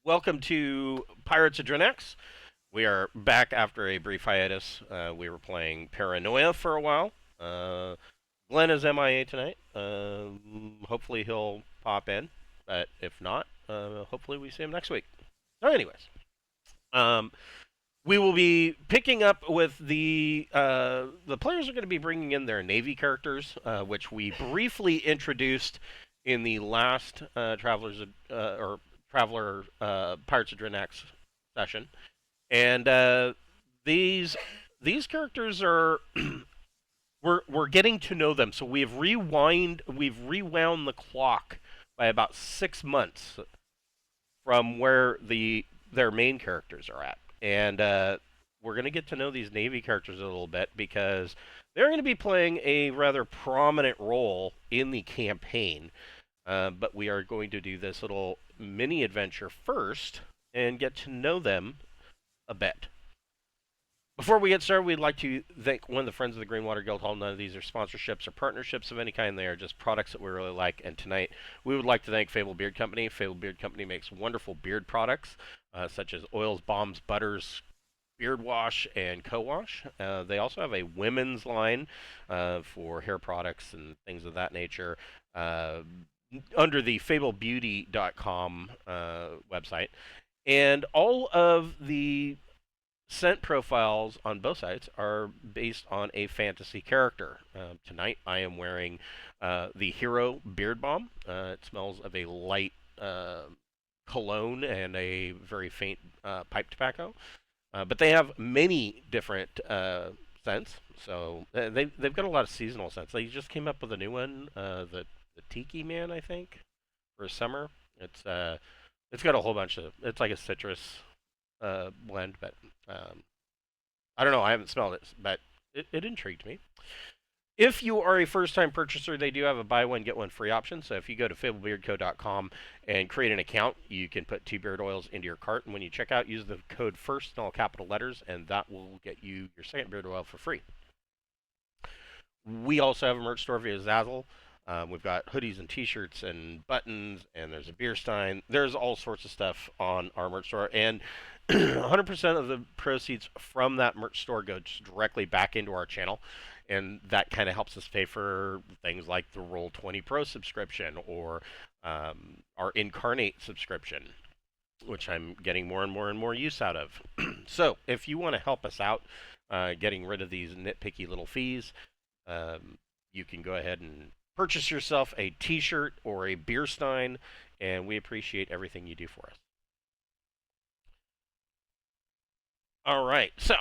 Welcome to Pirates of Drinax. We are back after a brief hiatus. We were playing Paranoia for a while. Glenn is MIA tonight. Hopefully he'll pop in, but if not, hopefully we see him next week. So, anyways, um, we will be picking up with the players are going to be bringing in their Navy characters, which we briefly introduced in the last Traveler Pirates of Drinax session, and these these characters are we're getting to know them. So we've rewound the clock by about 6 months from where their main characters are at, and we're going to get to know these Navy characters a little bit because they're going to be playing a rather prominent role in the campaign. But we are going to do this little mini adventure first and get to know them a bit. Before we get started, we'd like to thank one of the friends of the Greenwater Guildhall. None of these are sponsorships or partnerships of any kind. They are just products that we really like. And tonight, we would like to thank Fable Beard Company. Fable Beard Company makes wonderful beard products, such as oils, balms, butters, beard wash, and co-wash. They also have a women's line for hair products and things of that nature under the FableBeauty.com website. And all of the scent profiles on both sites are based on a fantasy character. Tonight I am wearing the Hero Beard Balm. It smells of a light cologne and a very faint pipe tobacco. But they have many different scents. So they've got a lot of seasonal scents. They just came up with a new one, the Tiki Man, I think, for summer. It's got a whole bunch of. It's like a citrus blend, but I don't know. I haven't smelled it, but it intrigued me. If you are a first-time purchaser, they do have a buy one get one free option. So if you go to fablebeardco.com and create an account, you can put 2 beard oils into your cart, and when you check out, use the code FIRST in all capital letters, and that will get you your second beard oil for free. We also have a merch store via Zazzle. We've got hoodies and T-shirts and buttons, and there's a beer stein. There's all sorts of stuff on our merch store, and 100% of the proceeds from that merch store goes directly back into our channel, and that kind of helps us pay for things like the Roll20 Pro subscription or our Incarnate subscription, which I'm getting more and more and more use out of. So, if you want to help us out getting rid of these nitpicky little fees, you can go ahead and purchase yourself a T-shirt or a beer stein, and we appreciate everything you do for us. All right, so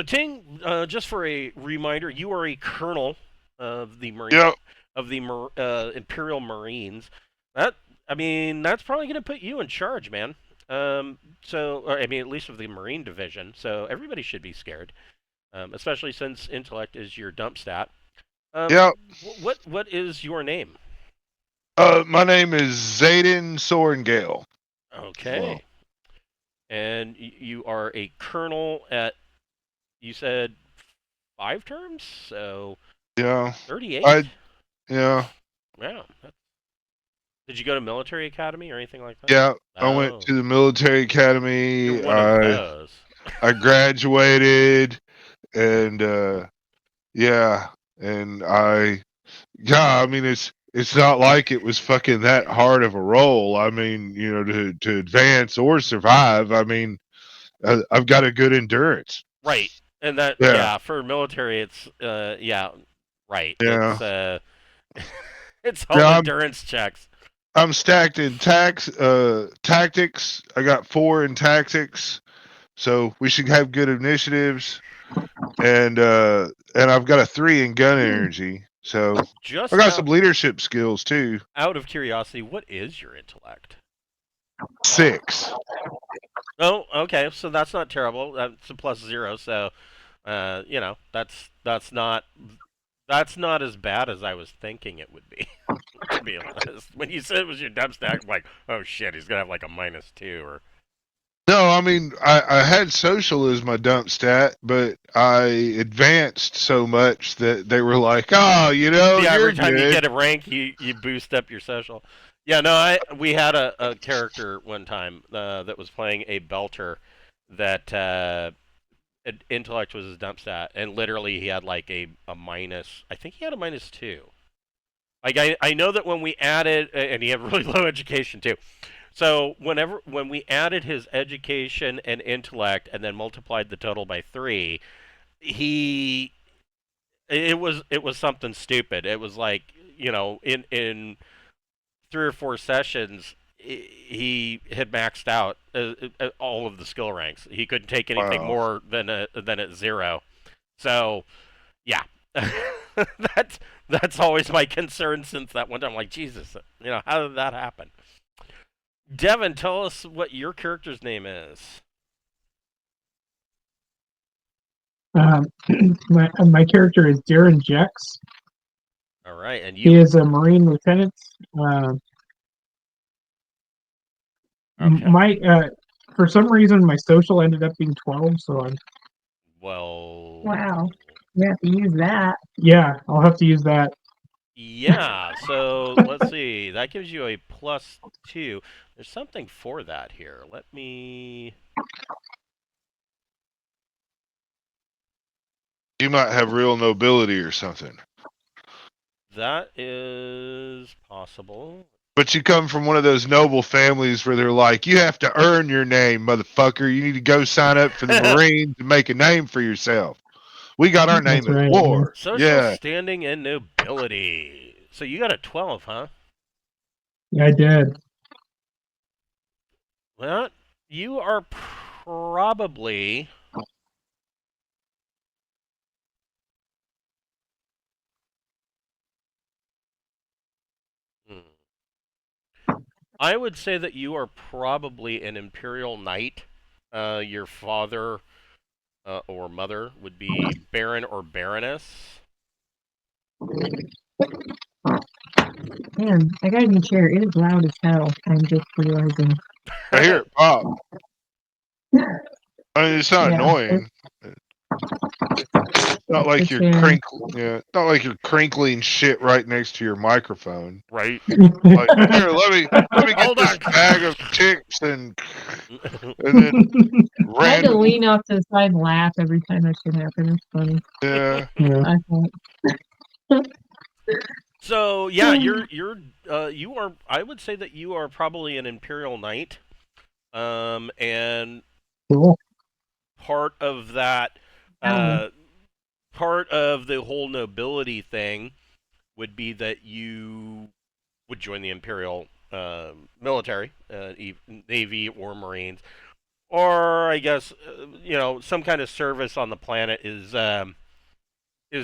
Ting, just for a reminder, you are a colonel of the Yep. Imperial Marines. That I mean, that's probably going to put you in charge, man. Or, I mean, at least of the Marine division. So everybody should be scared, especially since intellect is your dump stat. Yep. What is your name? My name is Zayden Sorengale. Well, Okay, and you are a colonel at, you said, 5 terms, so yeah. 38. I yeah. Wow. Did you go to military academy or anything like that? Yeah. I went Oh, to the military you're academy. one of I those. I graduated and yeah, and I mean it's not like it was fucking that hard of a role. I mean, to advance or survive. I mean, I've got a good endurance. Right. And that, Yeah. yeah, for military, it's, yeah, right. Yeah. It's all Yeah, endurance checks. I'm stacked in tactics. I got 4 in tactics, so we should have good initiatives. And I've got a 3 in gun energy, so I Just got some leadership skills too. out of curiosity, what is your intellect? 6. Oh, okay, so that's not terrible. That's a +0, so, that's not as bad as I was thinking it would be. To be honest, when you said it was your dump stack, I'm like, oh shit, he's gonna have like a -2 or. No, I mean I had social as my dump stat, but I advanced so much that they were like, "Oh, Yeah, you're every time you good." get a rank, you boost up your social. Yeah, no, we had a character one time that was playing a belter that intellect was his dump stat, and literally he had like a minus. I think he had a -2. Like I know that when we added, and he had really low education too. So when we added his education and intellect, and then multiplied the total by 3, he it was something stupid. It was like, in 3 or 4 sessions, he had maxed out all of the skill ranks. He couldn't take anything Wow. more than at 0. So yeah, that's that's always my concern since that one time. I'm like, Jesus, how did that happen? Devin, tell us what your character's name is. Um, my character is Darren Jex. All right, and He you? is a Marine lieutenant. Uh, Okay. my For some reason my social ended up being 12, so I'm Well, Wow. You have to use that. yeah, I'll have to use that. yeah. So let's see. That gives you a +2. There's something for that here. Let me. You might have real nobility or something. That is possible. But you come from one of those noble families where they're like, you have to earn your name, motherfucker. You need to go sign up for the Marines and make a name for yourself. We got our name That's in right. war. Social Yeah. standing and nobility. So you got a 12, huh? Yeah, I did. Well, you are probably. Hmm. I would say that you are probably an Imperial Knight. Your father or mother would be Baron or Baroness. Man, I got a new chair. It is loud as hell. I'm just realizing. I hear it pop. I mean, it's not Yeah, annoying. Not like it's you're not like you're crinkling shit right next to your microphone. Right. Like, here, let me get Hold this on. bag of ticks and then I had to random. lean off to the side and laugh every time that shit happened. It's funny. Yeah. Yeah. I thought, So yeah, you are. I would say that you are probably an Imperial Knight. And Cool. part of that, Alan, uh, part of the whole nobility thing would be that you would join the Imperial military, Navy or Marines, or I guess some kind of service on the planet is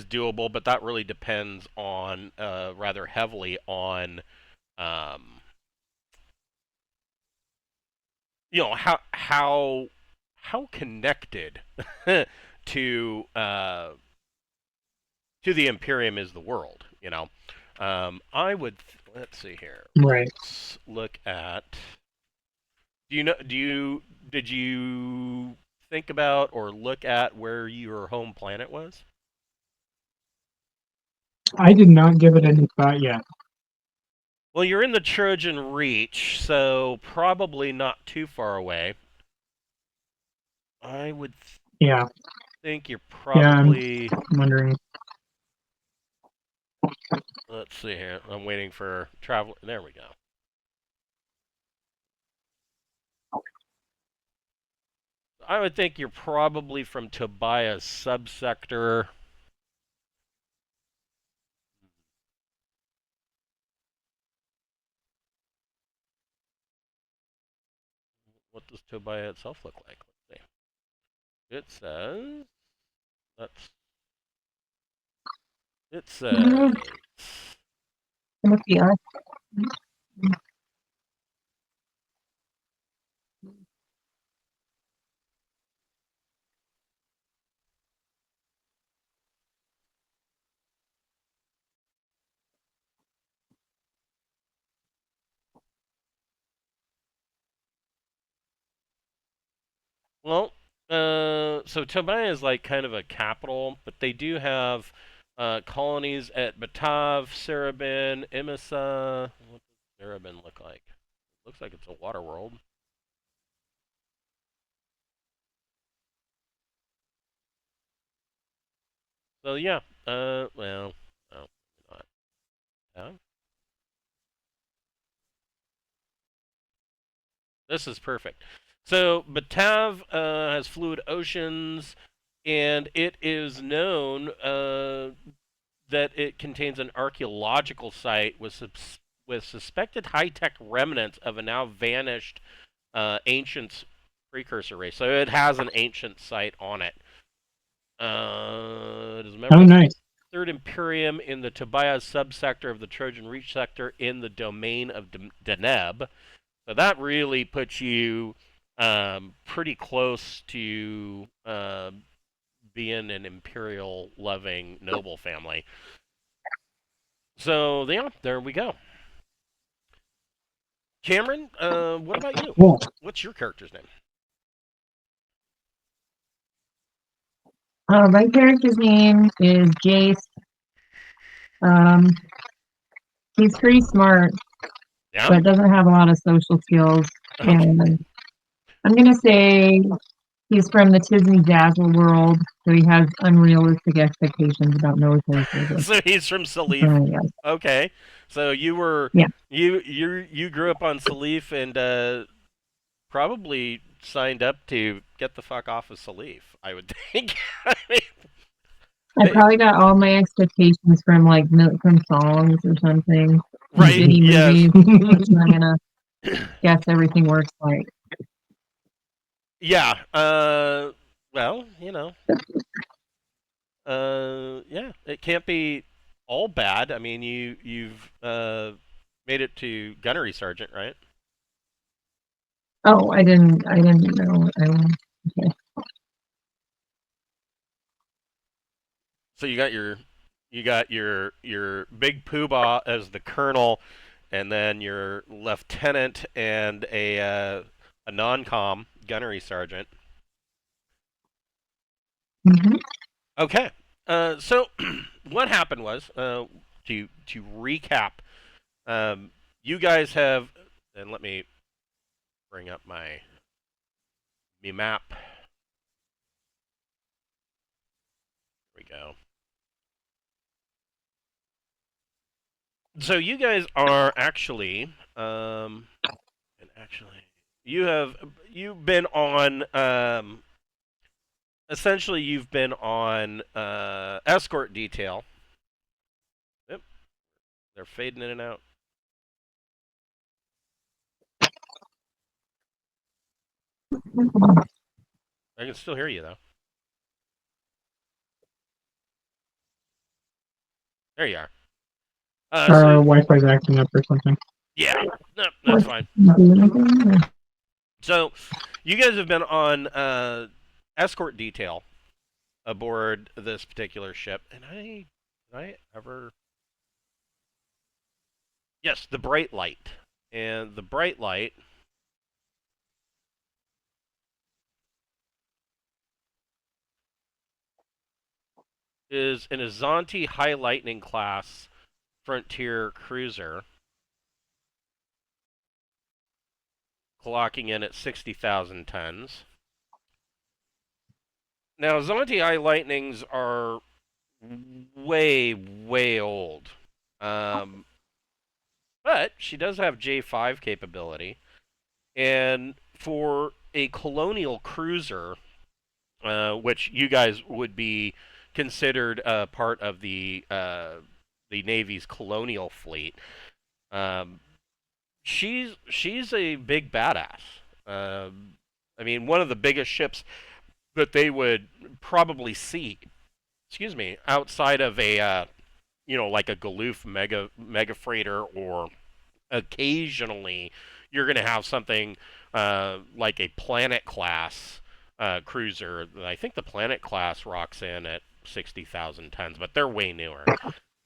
doable, but that really depends on rather heavily on um, how connected to to the Imperium is the world. I would let's see here. Right. Let's look at. Do you know? Did you think about or look at where your home planet was? I did not give it any thought yet. Well, you're in the Trojan Reach, so probably not too far away. I would Yeah. think you're Yeah, I'm probably. wondering. Let's see here. I'm waiting for travel. There we go. I would think you're probably from Tobias subsector. What does Tobias itself look like? Let's see. It says. Let's. It says. it must be us. Well, so Tobias is like kind of a capital, but they do have colonies at Batav, Serabin, Emissa. Erebin look like? Looks like it's a water world. So yeah, well, no, not. Yeah. This is perfect. So Batav has fluid oceans, and it is known that it contains an archaeological site with suspected high-tech remnants of a now vanished ancient precursor race. So it has an ancient site on it. It is a member Oh, of the nice. Third Imperium in the Tobias subsector of the Trojan Reach sector in the domain of Deneb. So that really puts you pretty close to being an imperial-loving noble family. So yeah, there we go. Cameron, what about you? Cool. What's your character's name? My character's name is Jace. Um, he's pretty smart, Yeah. but doesn't have a lot of social skills. Okay. And I'm gonna say he's from the Tisney Dazzle world, so he has unrealistic expectations about military service. So he's from Salif. Yes. Okay. So you were Yeah. you grew up on Salif and probably signed up to get the fuck off of Salif, I would think. I mean, I probably got all my expectations from from songs or something. right? Shitty Yes. movies. I'm gonna guess everything works like. Yeah. Well, yeah, it can't be all bad. I mean, you've made it to gunnery sergeant, right? Oh, I didn't know. Okay. So you got your big poobah as the colonel, and then your lieutenant and a non-com gunnery sergeant. hmm Okay. So what happened was to recap. You guys have, and let me bring up me map. Here we go. So you guys are actually, and actually, you've been on, essentially you've been on escort detail. Yep, they're fading in and out. I can still hear you though. There you are. Our So Wi-Fi's acting up or something. yeah, no, that's fine. So you guys have been on escort detail aboard this particular ship, and did I ever? Yes, the bright light, and the bright light is an Azanti High Lightning class frontier cruiser, clocking in at 60,000 tons. Now, Azanti High Lightnings are way, way old. But she does have J5 capability. And for a colonial cruiser, which you guys would be considered part of the Navy's colonial fleet, she's a big badass. I mean, one of the biggest ships that they would probably see, excuse me, outside of a like a Galoof mega freighter, or occasionally you're going to have something like a Planet class cruiser. I think the Planet class rocks in at 60,000 tons, but they're way newer.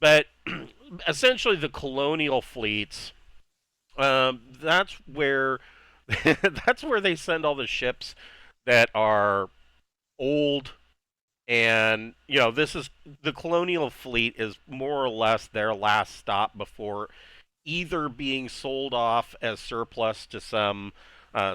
But essentially, the colonial fleets. That's where that's where they send all the ships that are old, and this is the colonial fleet is more or less their last stop before either being sold off as surplus to some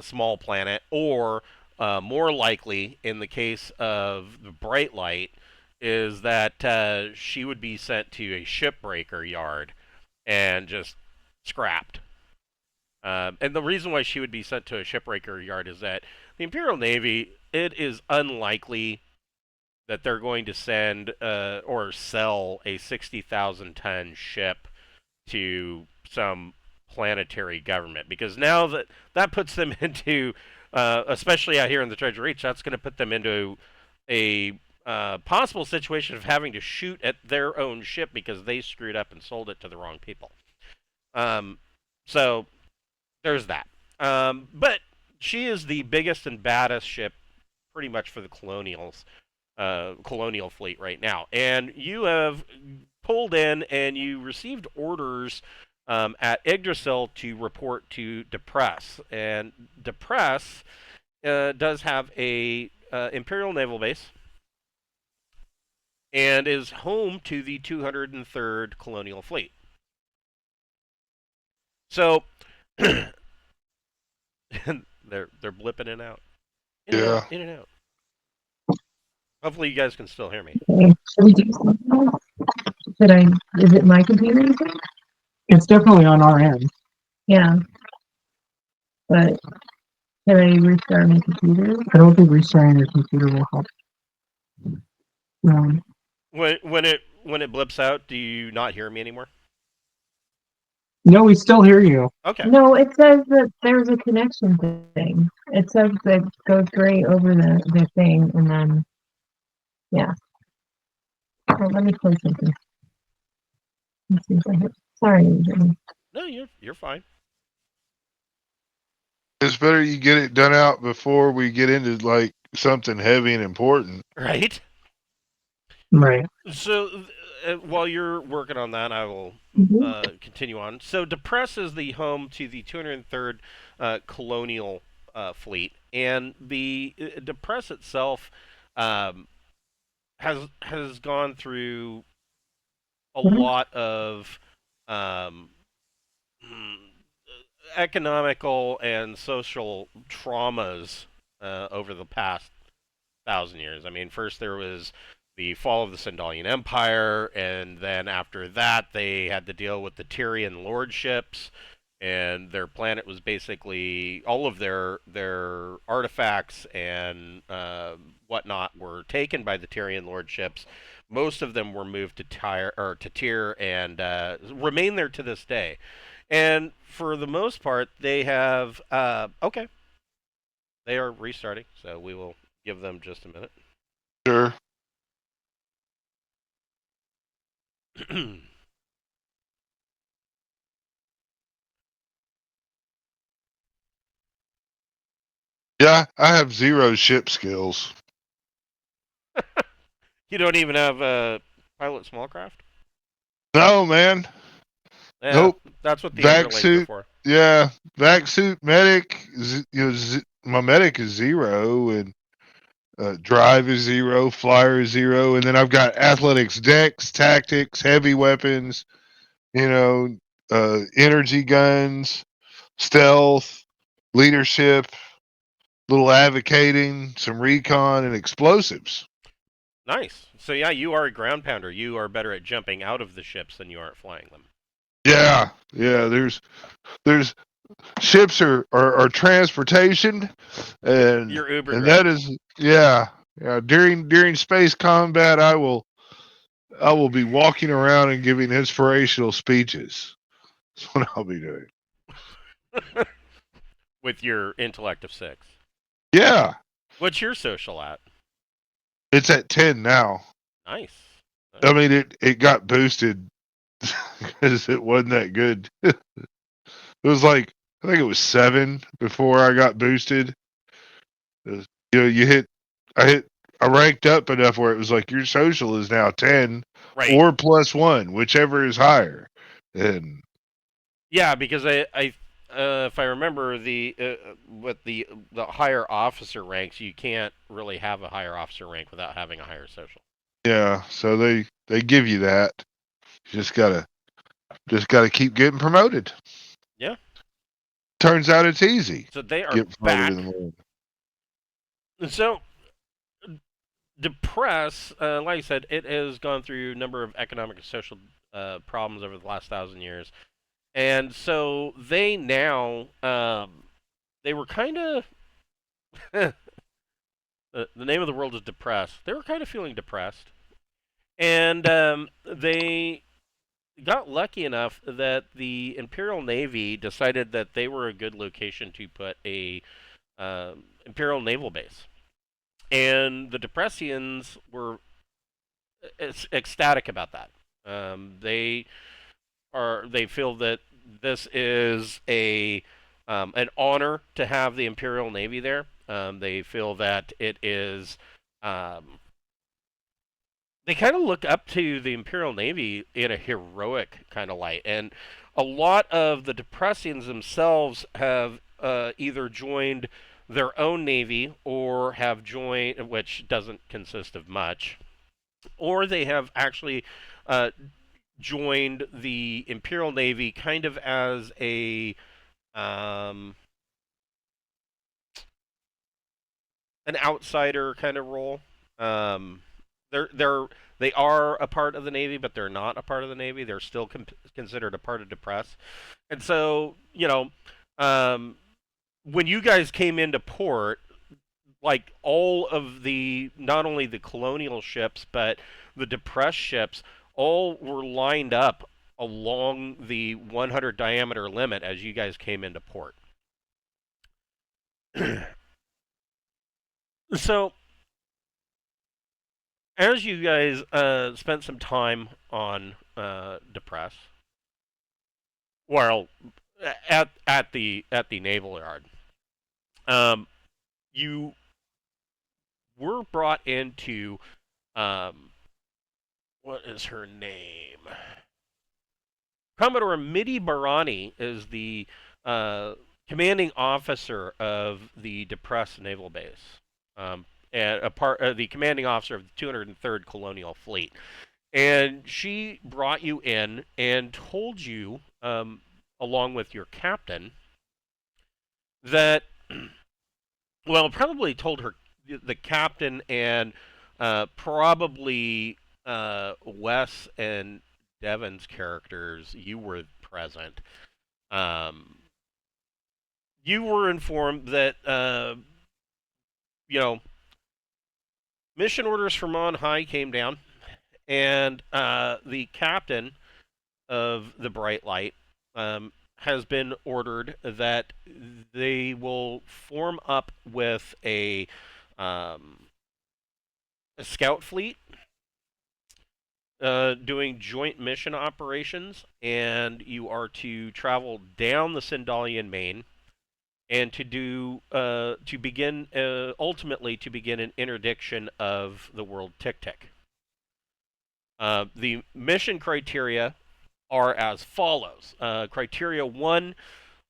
small planet, or more likely, in the case of the Bright Light, is that she would be sent to a shipbreaker yard and just scrapped. And the reason why she would be sent to a shipbreaker yard is that the Imperial Navy, it is unlikely that they're going to send or sell a 60,000 ton ship to some planetary government, because now that puts them into, especially out here in the Treasure Reach, that's going to put them into a possible situation of having to shoot at their own ship because they screwed up and sold it to the wrong people. So there's that. But she is the biggest and baddest ship pretty much for the colonial fleet right now. And you have pulled in and you received orders at Yggdrasil to report to Depress. And Depress does have a Imperial Naval base and is home to the 203rd Colonial Fleet. So they're blipping in and out. Yeah. In and out. Hopefully you guys can still hear me. Okay. Should we do something else? Is it my computer, you think? It's definitely on our end. Yeah. But should I restart my computer? I don't think restarting your computer will help. When it blips out, do you not hear me anymore? No, we still hear you. Okay. No, it says that there's a connection thing. It says that it goes gray over the thing, and then, yeah. Oh, let me play something. Let's see if I hit. Sorry, Jimmy. No, you're fine. It's better you get it done out before we get into like something heavy and important. Right? Right. So while you're working on that, I will continue on. So Depress is the home to the 203rd Colonial Fleet, and the Depress itself has gone through a lot of economical and social traumas over the past 1,000 years. I mean, first there was the fall of the Sindalian Empire, and then after that they had to deal with the Tyrian lordships, and their planet was basically all of their artifacts and whatnot were taken by the Tyrian lordships. Most of them were moved to Tyr and remain there to this day. And for the most part, they have okay. They are restarting, so we will give them just a minute. Sure. Yeah, I have 0 ship skills. You don't even have a pilot smallcraft? No, man. Yeah, Nope. That's what the Vac underlings are suit. for. Yeah, vac suit, medic. My medic is 0, and drive is 0, flyer is 0, and then I've got athletics, dex, tactics, heavy weapons. Energy guns, stealth, leadership, little advocating, some recon, and explosives. Nice. So yeah, you are a ground pounder. You are better at jumping out of the ships than you are at flying them. Yeah. There's ships are transportation, and You're Uber and driver. that is yeah. During space combat, I will be walking around and giving inspirational speeches. That's what I'll be doing. With your intellect of 6. Yeah. What's your social at? It's at 10 now. Nice. I mean, it got boosted because it wasn't that good. It was like, I think it was 7 before I got boosted. I ranked up enough where it was like your social is now 10 Right. or +1, whichever is higher. And yeah, because I if I remember with the higher officer ranks, you can't really have a higher officer rank without having a higher social. yeah, so they give you that. You just gotta Just got to keep getting promoted. Yeah. Turns out it's easy. So they are Get promoted back. in the Marine. So, Depress, like I said, it has gone through a number of economic and social problems over the last 1,000 years. And so they now, they were kind of, the name of the world is depressed. They were kind of feeling depressed. And they got lucky enough that the Imperial Navy decided that they were a good location to put a Imperial Naval base. And the Depressians were ecstatic about that. They feel that this is an honor to have the Imperial Navy there. They feel that it is. They kind of look up to the Imperial Navy in a heroic kind of light, and a lot of the Depressians themselves have either joined their own navy or have joined, which doesn't consist of much, or they have actually joined the Imperial Navy kind of as an outsider kind of role. They are a part of the Navy, but they're not a part of the Navy. They're still considered a part of Depress. And so, when you guys came into port, like all of the, not only the colonial ships, but the Depress ships, all were lined up along the 100 diameter limit as you guys came into port. So, as you guys spent some time on Depress, well, at the naval yard, you were brought into what is her name? Commodore Midi Barani is the commanding officer of the Depress Naval Base. And the commanding officer of the 203rd Colonial Fleet. And she brought you in and told you, along with your captain, that, well, probably told her, the captain and probably Wes and Devin's characters, you were present. You were informed that, mission orders from on high came down, and the captain of the Bright Light has been ordered that they will form up with a scout fleet doing joint mission operations, and you are to travel down the Sindalian main and ultimately to begin an interdiction of the world Tktk. The mission criteria are as follows. Criteria 1,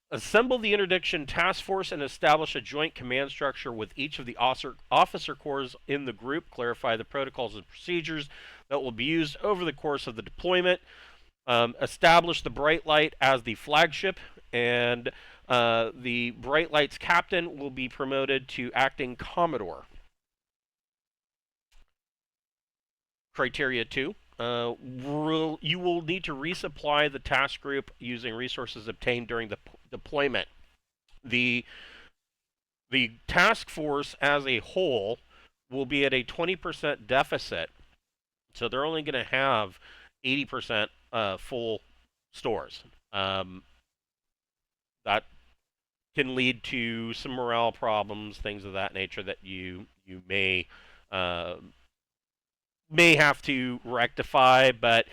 assemble the interdiction task force and establish a joint command structure with each of the officer corps in the group. Clarify the protocols and procedures that will be used over the course of the deployment. Establish the Bright Light as the flagship, and the Bright Light's captain will be promoted to acting commodore. Criteria 2. You will need to resupply the task group using resources obtained during the deployment. The task force as a whole will be at a 20% deficit, so they're only going to have 80% full stores. That can lead to some morale problems, things of that nature that you may have to rectify, but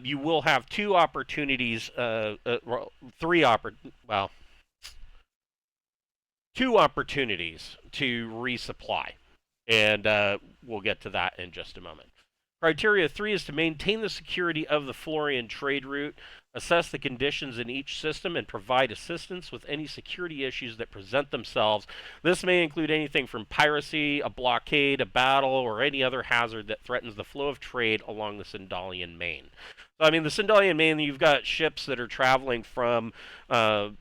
you will have two opportunities, two opportunities to resupply, and we'll get to that in just a moment. Criteria 3 is to maintain the security of the Florian trade route, assess the conditions in each system, and provide assistance with any security issues that present themselves. This may include anything from piracy, a blockade, a battle, or any other hazard that threatens the flow of trade along the Sindalian main. I mean, the Sindalian main, you've got ships that are traveling from the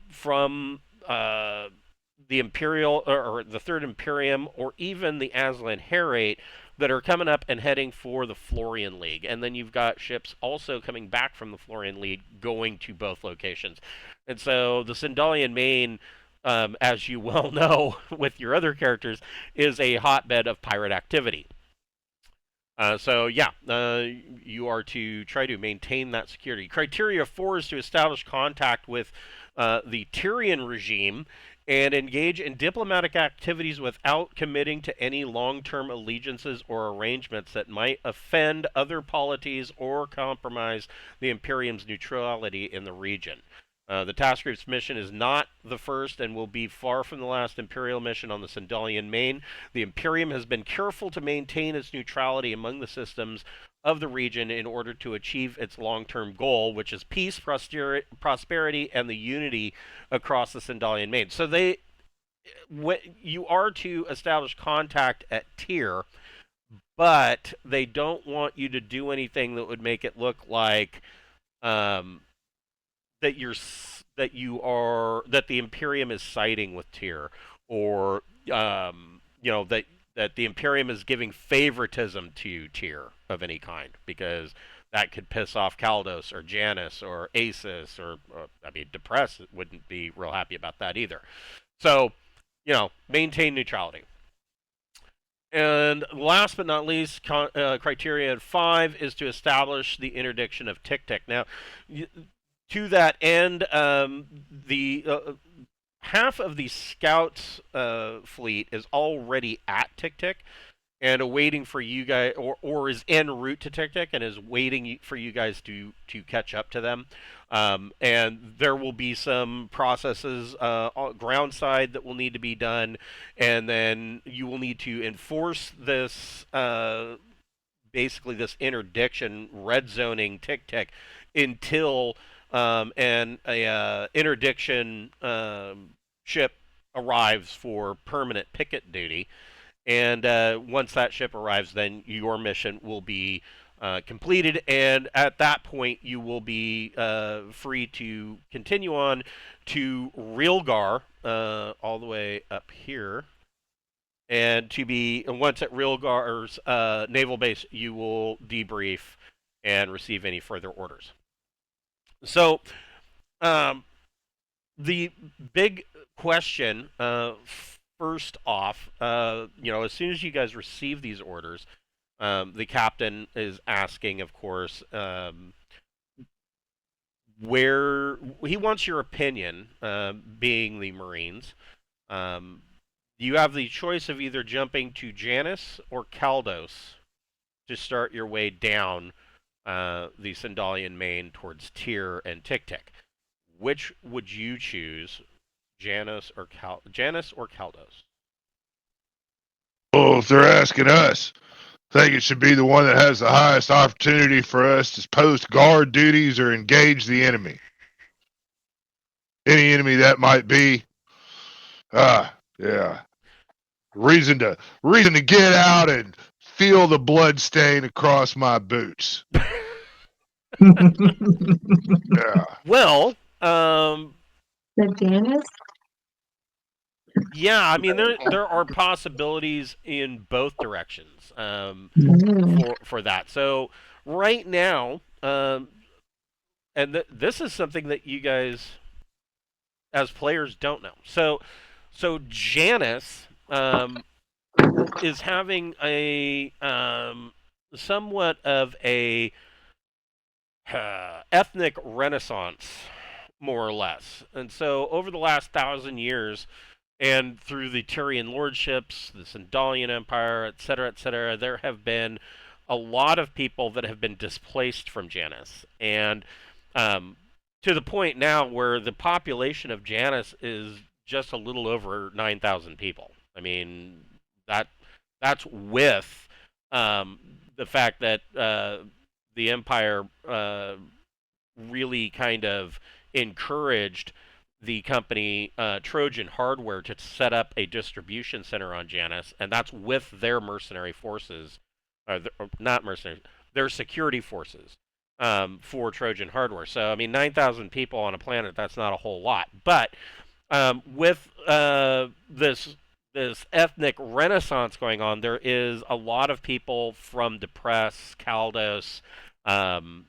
Imperial or the Third Imperium, or even the Aslan Herate, that are coming up and heading for the Florian League. And then you've got ships also coming back from the Florian League going to both locations. And so the Sindalian main, as you well know with your other characters, is a hotbed of pirate activity. So yeah, you are to try to maintain that security. Criteria 4 is to establish contact with the Tyrian regime and engage in diplomatic activities without committing to any long-term allegiances or arrangements that might offend other polities or compromise the Imperium's neutrality in the region. The task group's mission is not the first and will be far from the last Imperial mission on the Sindalian main. The Imperium has been careful to maintain its neutrality among the systems of the region in order to achieve its long-term goal, which is peace, prosperity, and the unity across the Sindalian main. So you are to establish contact at Tyr, but they don't want you to do anything that would make it look like that the Imperium is siding with Tyr, or that the Imperium is giving favoritism to Tyr of any kind, because that could piss off Kaldos or Janus or Asus, or I mean, Depress wouldn't be real happy about that either. So, maintain neutrality. And last but not least, criteria 5 is to establish the interdiction of Tktk. Now, to that end, the half of the Scouts fleet is already at Tktk and awaiting for you guys, or is en route to Tktk and is waiting for you guys to catch up to them. And there will be some processes ground side that will need to be done, and then you will need to enforce this basically this interdiction, red zoning Tktk, until and a interdiction ship arrives for permanent picket duty. And once that ship arrives, then your mission will be completed, and at that point you will be free to continue on to Rilgar, all the way up here. And once at Rilgar's naval base, you will debrief and receive any further orders. So, the big question, first off, as soon as you guys receive these orders, the captain is asking, of course, where he wants your opinion, being the Marines. You have the choice of either jumping to Janus or Kaldos to start your way down the Sindalian main towards Tyr and Tktk. Which would you choose, Janus or Kaldos? Well, if they're asking us, I think it should be the one that has the highest opportunity for us to post guard duties or engage the enemy. Any enemy that might be. Yeah. Reason to get out and feel the blood stain across my boots. Yeah. Well, The Janus? yeah, I mean there are possibilities in both directions for that. So right now, and this is something that you guys as players don't know. So Janus is having a somewhat of a ethnic renaissance, more or less. And so over the last 1,000 years, and through the Tyrian lordships, the Sindalian Empire, etc., there have been a lot of people that have been displaced from Janus. And to the point now where the population of Janus is just a little over 9,000 people. I mean, that's with the fact that the Empire really kind of encouraged the company Trojan Hardware to set up a distribution center on Janus, and that's with their mercenary forces, not mercenaries, their security forces. for Trojan hardware. So, I mean, 9,000 people on a planet, that's not a whole lot. But with this ethnic renaissance going on, there is a lot of people from Depress, Kaldos, um,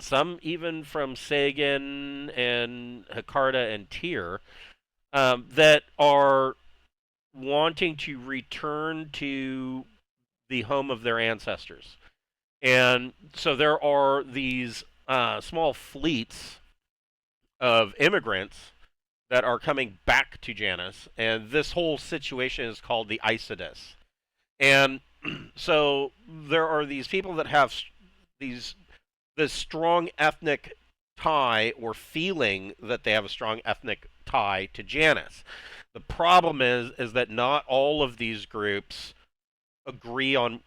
some even from Sagan and Hakarda and Tyr, that are wanting to return to the home of their ancestors. And so there are these small fleets of immigrants that are coming back to Janus, and this whole situation is called the Isidus. And so there are these people that have these this strong ethnic tie or feeling that they have a strong ethnic tie to Janus. The problem is that not all of these groups agree on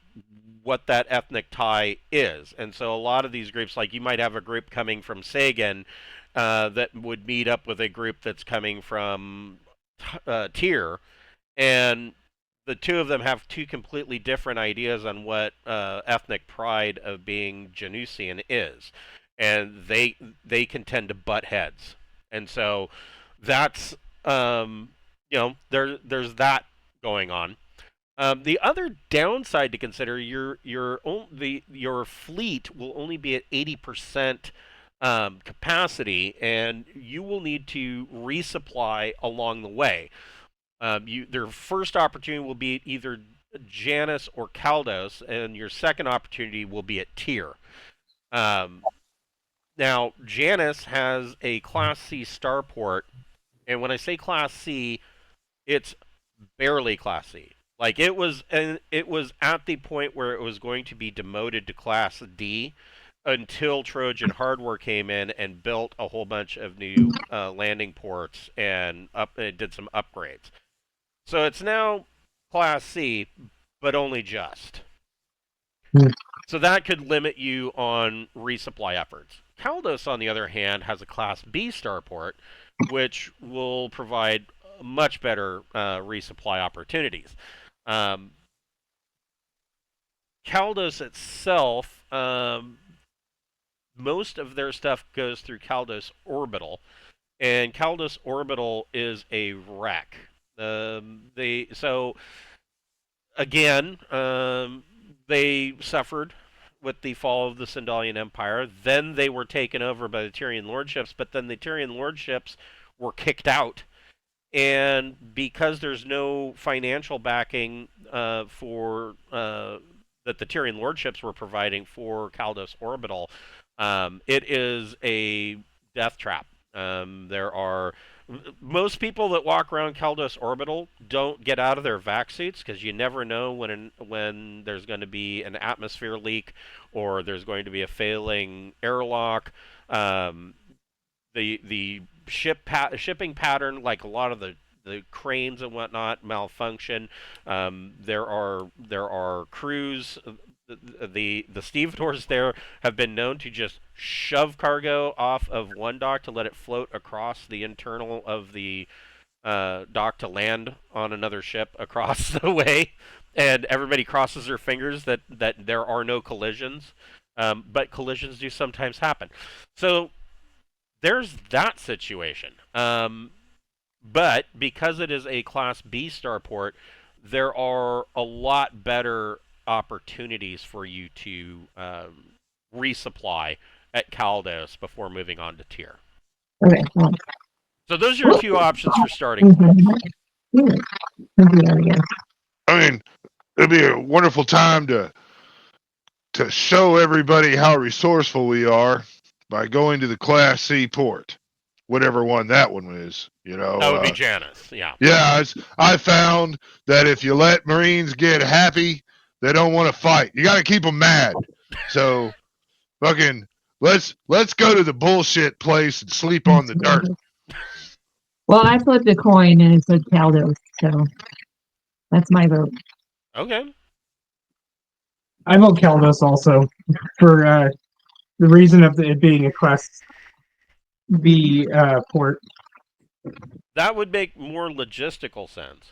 what that ethnic tie is. And so a lot of these groups, like you might have a group coming from Sagan that would meet up with a group that's coming from Tyr, and the two of them have two completely different ideas on what ethnic pride of being Janusian is, and they can tend to butt heads, and so that's there's that going on. The other downside to consider, your fleet will only be at 80% capacity, and you will need to resupply along the way. Their first opportunity will be at either Janus or Kaldos, and your second opportunity will be at Tyr. Now, Janus has a Class C starport, and when I say Class C, it's barely Class C. Like it was at the point where it was going to be demoted to Class D until Trojan hardware came in and built a whole bunch of new landing ports and did some upgrades. So it's now Class C, but only just. So that could limit you on resupply efforts. Kaldos, on the other hand, has a Class B starport, which will provide much better resupply opportunities. Kaldos itself, most of their stuff goes through Kaldos Orbital, and Kaldos Orbital is a wreck. They suffered with the fall of the Sindalian Empire. Then they were taken over by the Tyrian lordships, but then the Tyrian lordships were kicked out. And because there's no financial backing for that the Tyrian lordships were providing for Kaldos Orbital, it is a death trap. There are most people that walk around Kaldos Orbital don't get out of their vac suits because you never know when there's going to be an atmosphere leak or there's going to be a failing airlock. The shipping pattern, like a lot of the cranes and whatnot, malfunction. There are crews. The stevedores there have been known to just shove cargo off of one dock to let it float across the internal of the dock to land on another ship across the way, and everybody crosses their fingers that there are no collisions, but collisions do sometimes happen. So there's that situation. But because it is a Class B starport, there are a lot better opportunities for you to resupply at Kaldos before moving on to Tyr. Okay. Well, So those are a few options for starting points. I mean, it'd be a wonderful time to show everybody how resourceful we are by going to the Class C port, whatever one that one is. That would be Janus, yeah. Yeah, I found that if you let Marines get happy, they don't want to fight. You got to keep them mad. So, fucking, let's go to the bullshit place and sleep on the dirt. Well, I flipped a coin and it said Kaldos, so that's my vote. Okay. I vote Kaldos also for the reason of it being a Class B port. That would make more logistical sense.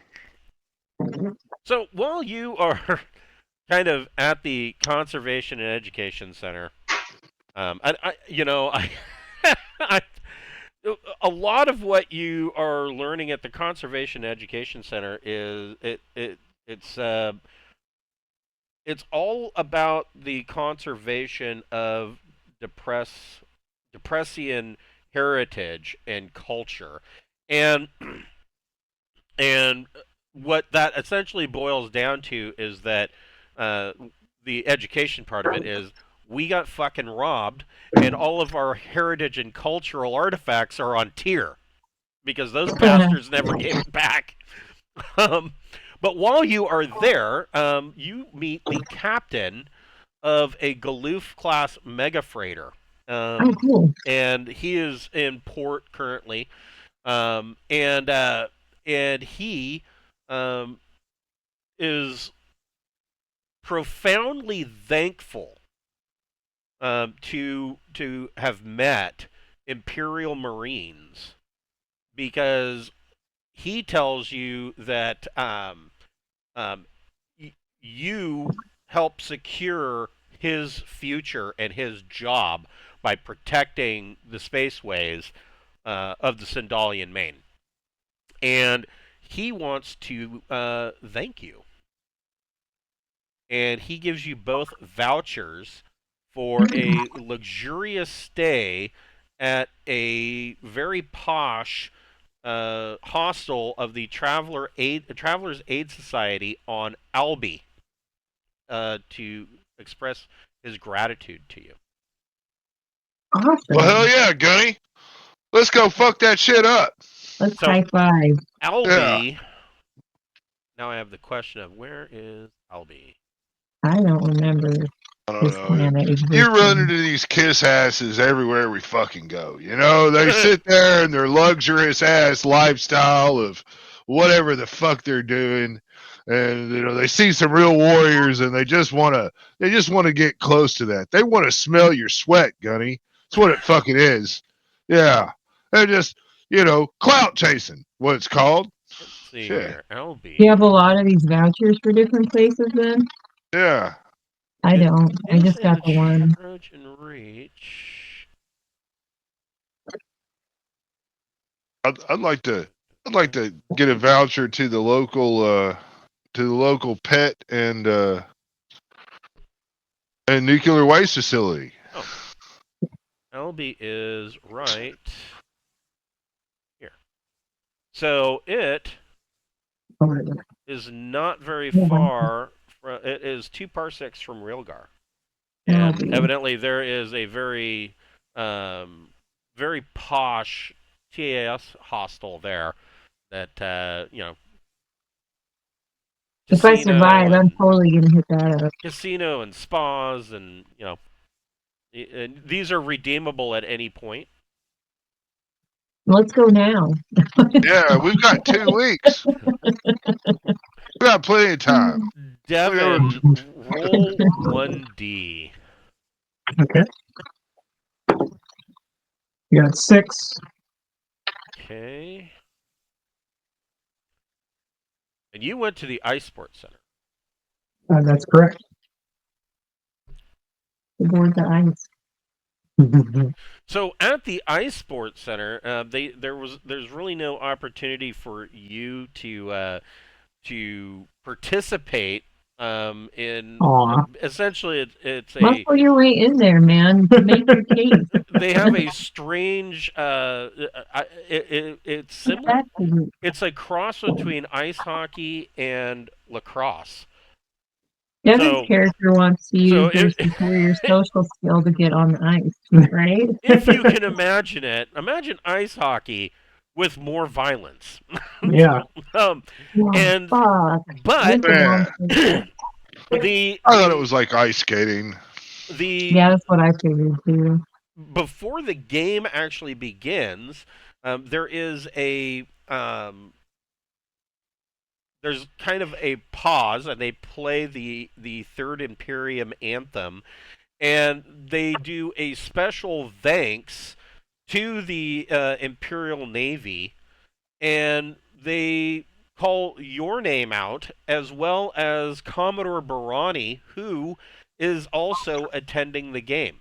So while you are kind of at the Conservation and Education Center, I, a lot of what you are learning at the Conservation and Education Center is it's all about the conservation of Depressian heritage and culture, and and what that essentially boils down to is that uh, the education part of it is we got fucking robbed, and all of our heritage and cultural artifacts are on tier because those bastards never gave it back. Um, but while you are there, you meet the captain of a Galoof class mega freighter. Oh, cool. And he is in port currently. And he um, is profoundly thankful to have met Imperial Marines because he tells you that you help secure his future and his job by protecting the spaceways of the Sindalian main. And he wants to thank you. And he gives you both vouchers for a luxurious stay at a very posh hostel of the Travelers Aid Society on Albi to express his gratitude to you. Awesome. Well, hell yeah, Gunny. Let's go fuck that shit up. Let's So- high five. Albi. Now I have the question of where is Albi? I don't remember I don't this know. planet existing. You run into these kiss asses everywhere we fucking go. You know, they sit there in their luxurious ass lifestyle of whatever the fuck they're doing. And you know, they see some real warriors and they just wanna get close to that. They wanna smell your sweat, Gunny. That's what it fucking is. Yeah. They're just, clout chasing, what it's called. Let's see Shit. here. Albi. Do you have a lot of these vouchers for different places then? Yeah. I don't. I Is just got in the one. Trojan Reach. I'd like to get a voucher to the local pet and nuclear waste facility. Albi is right here. So it is not very far. It is 2 parsecs from Realgar. And Albi. evidently there is a very, very posh TAS hostel there that, If I casino survive, I'm and- totally gonna hit that up. casino and spas and, and these are redeemable at any point. Let's go now. Yeah, we've got 2 weeks. We got plenty of time. Devin, roll 1D. Okay. You got 6. Okay. And you went to the Ice Sports Center. That's correct. Aboard the ice. So at the Ice Sports Center, there's really no opportunity for you to participate in. Aw. Essentially, it's a Muscle your way in there, man. Make your case. they have a strange. It's similar. It's a cross between ice hockey and lacrosse. Devin's So- character wants to so use your if- superior social skill to get on the ice, right? If you can imagine it, imagine ice hockey with more violence. Yeah. And- Fuck. But Yeah. the I thought it was like ice skating. Yeah, that's what I figured too. before the game actually begins, there is there's kind of a pause, and they play the Third Imperium anthem, and they do a special thanks to the Imperial Navy, and they call your name out, as well as Commodore Barani, who is also attending the game.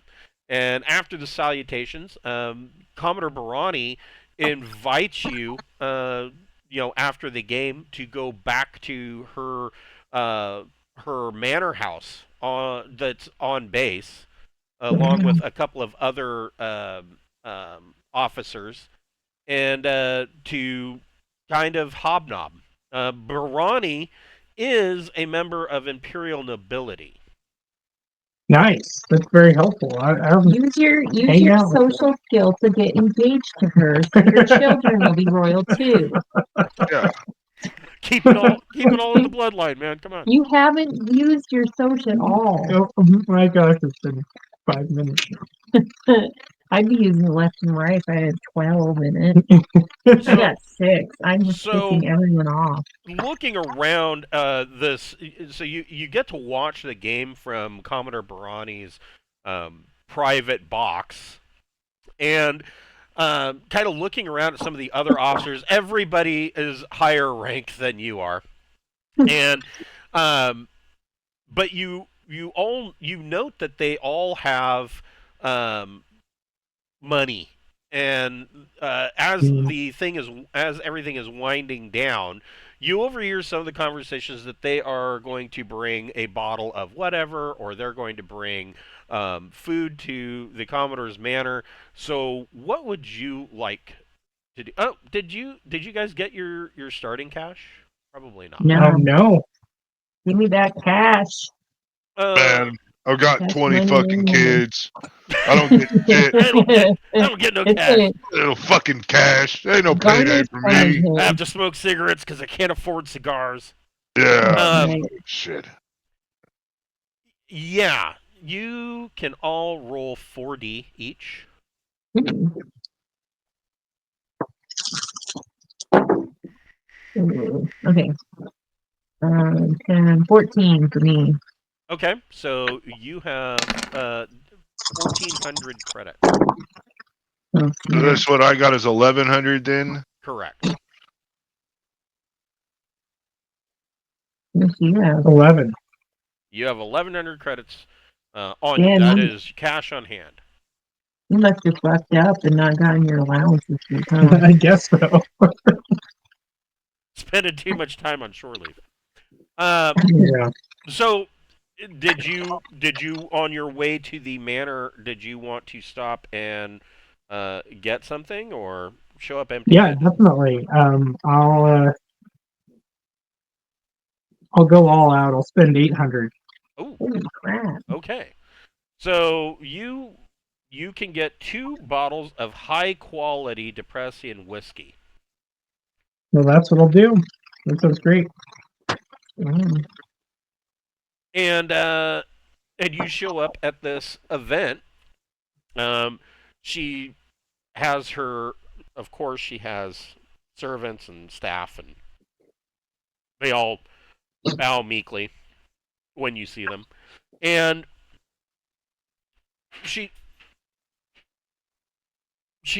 And after the salutations, Commodore Barani invites you, after the game, to go back to her manor house that's on base, along with a couple of other officers, and to kind of hobnob. Barani is a member of Imperial Nobility. Nice. That's very helpful. Use your social skill to get engaged to her, so your children will be royal too. Yeah. Keep it all in the bloodline, man. Come on. You haven't used your social at all. Oh my gosh, it's been 5 minutes. I'd be using it left and right if I had 12 in it. I got 6. I'm just picking everyone off. Looking around this, so you get to watch the game from Commodore Barani's private box, and kind of looking around at some of the other officers. Everybody is higher ranked than you are, and but you note that they all have money. And as everything is winding down, you overhear some of the conversations that they are going to bring a bottle of whatever, or they're going to bring food to the Commodore's manor. So, what would you like to do? Oh, did you guys get your starting cash? Probably not. No. Give me that cash. Man, I've got That's 20 money fucking in kids. I don't get shit. I don't get no cash. Little fucking cash. Ain't no payday for me. I have to smoke cigarettes because I can't afford cigars. Yeah. Shit. Yeah. You can all roll 4D each. Okay. 10, 14 for me. Okay, so you have 1,400 credit. Oh, So that's what I got is 1,100 then? Correct. Yes, you have. 11. You have 1,100 credits on you. That is cash on hand. You must have fucked up and not gotten your allowance this week, huh? I guess so. Spending too much time on shore leave. Yeah. So, did you on your way to the manor? Did you want to stop and get something, or show up empty? Yeah, definitely. I'll go all out. I'll spend 800. Oh, Holy crap. okay. So you can get 2 bottles of high quality Depressian whiskey. Well, that's what I'll do. That sounds great. And you show up at this event. She has of course, she has servants and staff, and they all bow meekly when you see them. And she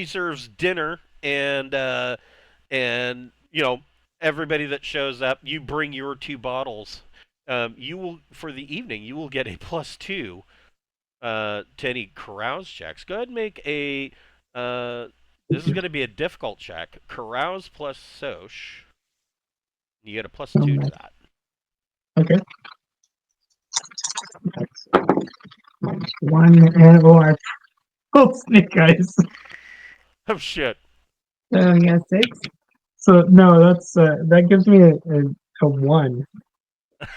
serves dinner, and everybody that shows up, you bring your 2 bottles. You will, for the evening, you will get a +2 to any carouse checks. Go ahead and make a. This is going to be a difficult check. Carouse plus Soch. You get a +2 to that. Okay. One and I rolled snake eyes. Oh shit! Oh, yeah, 6. So no, that gives me a 1.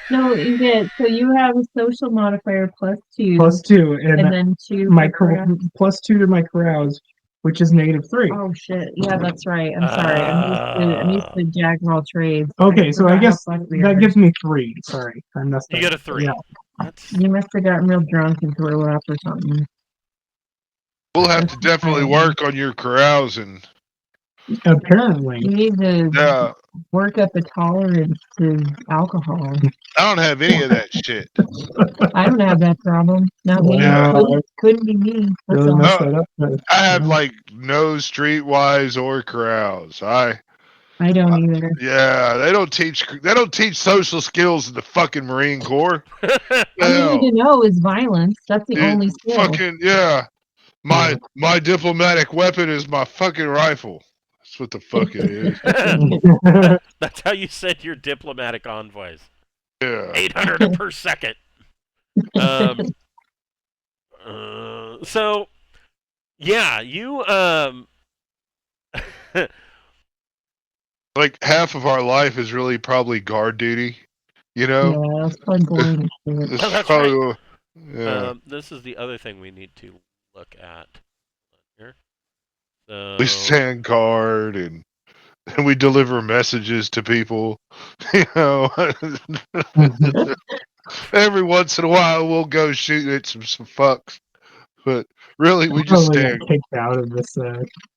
No, you get, so you have a social modifier +2. +2, and then 2 my carouse. +2 to my carouse, which is -3. Oh shit! Yeah, that's right. I'm sorry. I'm used to jack of all trades. Okay, so I guess that that gives me 3. Sorry, I messed up. You get a 3. Yeah. You must have gotten real drunk and threw up or something. We'll have to definitely work on your carousing. Apparently. You need to Yeah. work up a tolerance to alcohol. I don't have any of that shit. I don't have that problem. Not me. Yeah. Couldn't be me. That's Really all. messed that up. I have like no streetwise or carouse. I don't either. Yeah, they don't teach social skills in the fucking Marine Corps. All you Hell, need to know is violence. That's the it, only skill. fucking yeah. My diplomatic weapon is my fucking rifle. That's what the fuck it is. That's how you send your diplomatic envoys. Yeah. 800 per second. So, yeah, you Like half of our life is really probably guard duty. You know, Yeah, it's probably boring as shit. it's Oh, that's probably yeah. this is the other thing we need to look at here. So, We stand guard and we deliver messages to people. You know, every once in a while we'll go shoot at some fucks, but really we just Probably got stand. kicked out of this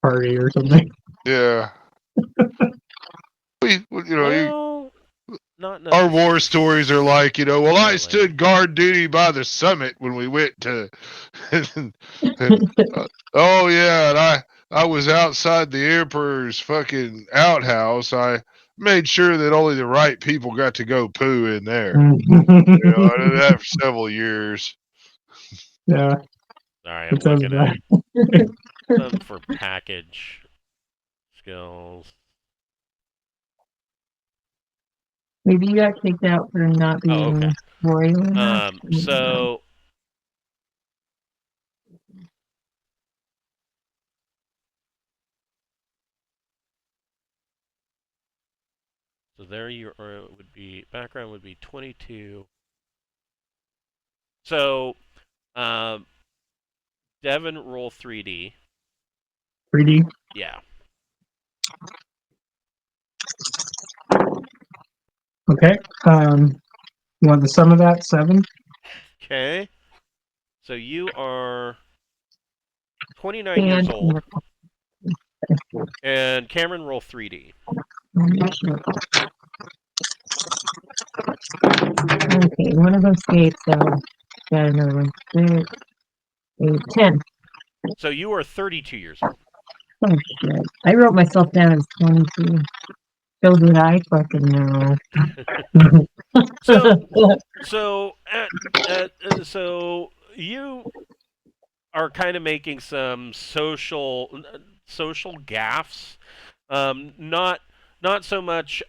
party or something. Yeah. You know, well, not our war necessarily. stories are like, well, I Really? stood guard duty by the summit when we went to, oh yeah, and I was outside the emperor's fucking outhouse. I made sure that only the right people got to go poo in there. I did that for several years. Yeah, Sorry, I'm it says looking at that. them for package skills. Maybe you got kicked out for not being Oh, okay. royal enough. So there you are. Would be background would be 22. So, Devon roll 3D. 3D. Yeah. Okay. You want the sum of that? 7? Okay. So you are 29 years old. And Cameron roll 3D. Okay, one of those states, got another one. 6, 8, 10. So you are 32 years old. Oh shit. I wrote myself down as 22. So did I fucking know. So you are kind of making some social gaffes. Not so much.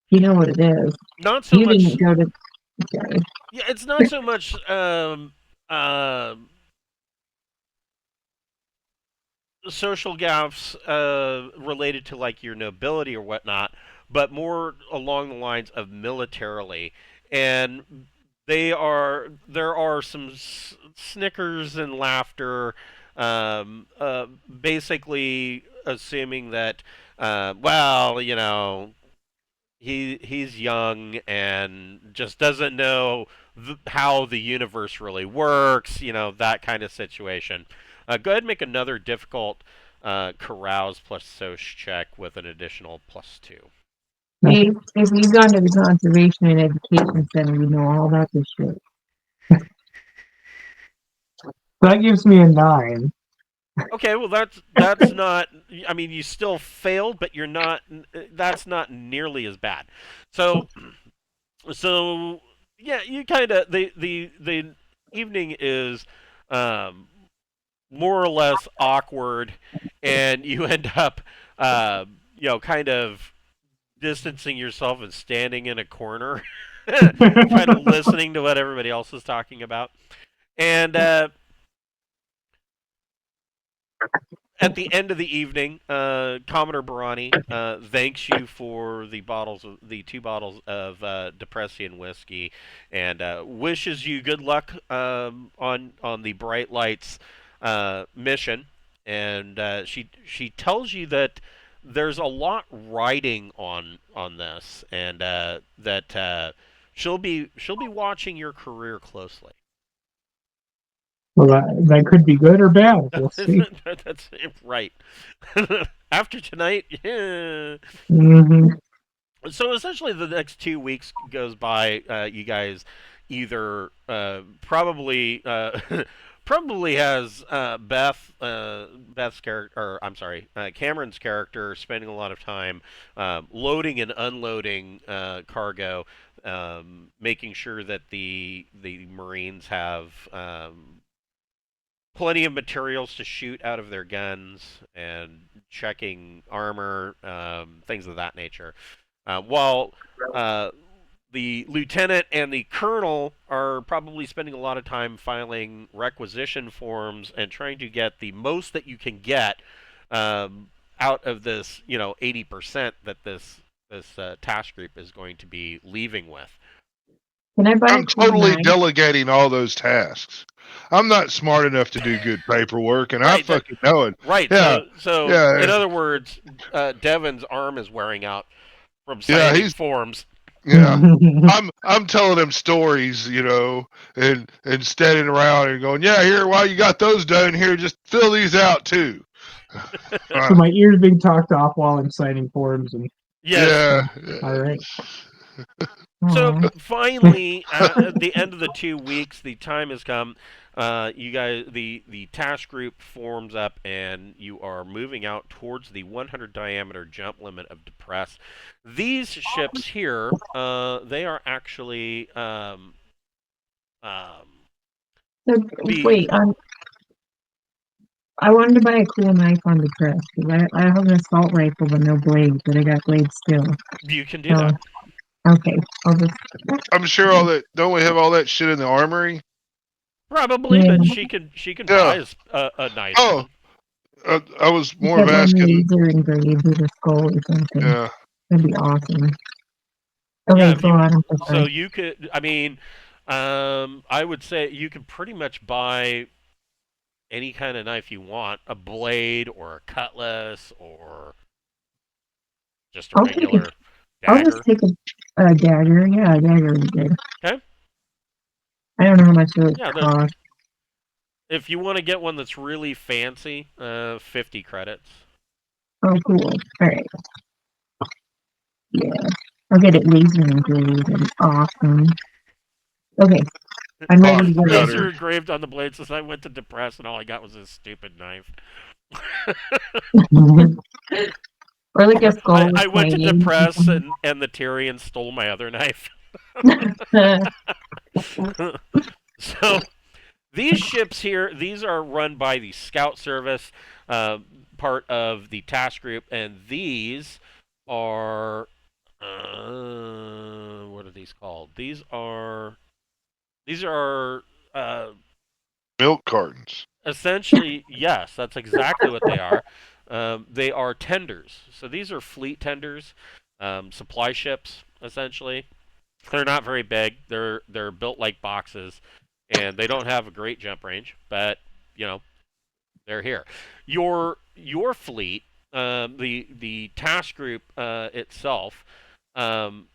You know what it is. Not so You much. didn't go to. Sorry. Yeah, it's not so much. Social gaffes related to like your nobility or whatnot, but more along the lines of militarily. And there are some snickers and laughter, basically assuming that, well, he's young and just doesn't know how the universe really works, that kind of situation. Go ahead and make another difficult carouse plus soc check with an additional +2. Hey, if you've gone to the Conservation and Education Center, you know all about this shit. That gives me a 9. Okay, well that's not. I mean, you still failed, but you're not. That's not nearly as bad. So yeah, you kind of the evening is more or less awkward, and you end up kind of distancing yourself and standing in a corner, kind of listening to what everybody else is talking about, and. At the end of the evening, Commodore Barani thanks you for the 2 bottles of Depressian whiskey, and wishes you good luck on the Bright Lights mission. And she tells you that there's a lot riding on this, and that she'll be watching your career closely. Well, that could be good or bad. We'll see. That's right. After tonight, yeah. Mm-hmm. So essentially, the next 2 weeks goes by. You guys either probably probably has Beth's character, or I'm sorry, Cameron's character spending a lot of time loading and unloading cargo, making sure that the Marines have plenty of materials to shoot out of their guns and checking armor, things of that nature. While the lieutenant and the colonel are probably spending a lot of time filing requisition forms and trying to get the most that you can get out of this, 80% that this task group is going to be leaving with. Can I buy I'm a cool totally knife? delegating all those tasks. I'm not smart enough to do good paperwork, and I Right, fucking know it. Right. Yeah, So yeah, in other words, Devin's arm is wearing out from yeah. signing forms. Yeah. I'm telling him stories, and standing around and going, yeah, here, while you got those done here, just fill these out too. So my ears being talked off while I'm signing forms, and Yes. Yeah. all right. So Aw. finally, at the end of the 2 weeks, the time has come. You guys, the task group forms up, and you are moving out towards the 100 diameter jump limit of Depress. These ships here, they are actually So, the wait, I wanted to buy a cool knife on the press because I have an assault rifle but no blades, but I got blades still. you can do So, that. okay, I'll just. I'm sure all that. Don't we have all that shit in the armory? Probably, Yeah, but she can buy Yeah. a nice Oh, one. I was more get of one asking. laser engraved with a skull or something. Yeah. That'd be awesome. Yeah, Okay, if go you on. I'm so so sorry. you could. I mean, I would say you could pretty much buy any kind of knife you want, a blade or a cutlass or just a I'll take a. regular I'll just dagger. take a dagger. Yeah, a dagger would be good. Okay. I don't know how much it would Yeah, cost. if you want to get one that's really fancy, 50 credits. Oh, cool. All right. Yeah, I'll get it laser engraved. That'd be awesome. Okay, I'm Oh, ready to go. Laser engraved on the blade since I went to Depress and all I got was this stupid knife. Or like a skull with I went to hanging. Depress and the Tyrian stole my other knife. So these ships here, these are run by the Scout Service, part of the task group, and these are what are these called? These are milk cartons. essentially, yes, that's exactly what they are. They are tenders. So these are fleet tenders, supply ships essentially. They're not very big. They're built like boxes, and they don't have a great jump range, but they're here. Your fleet, the task group itself, um,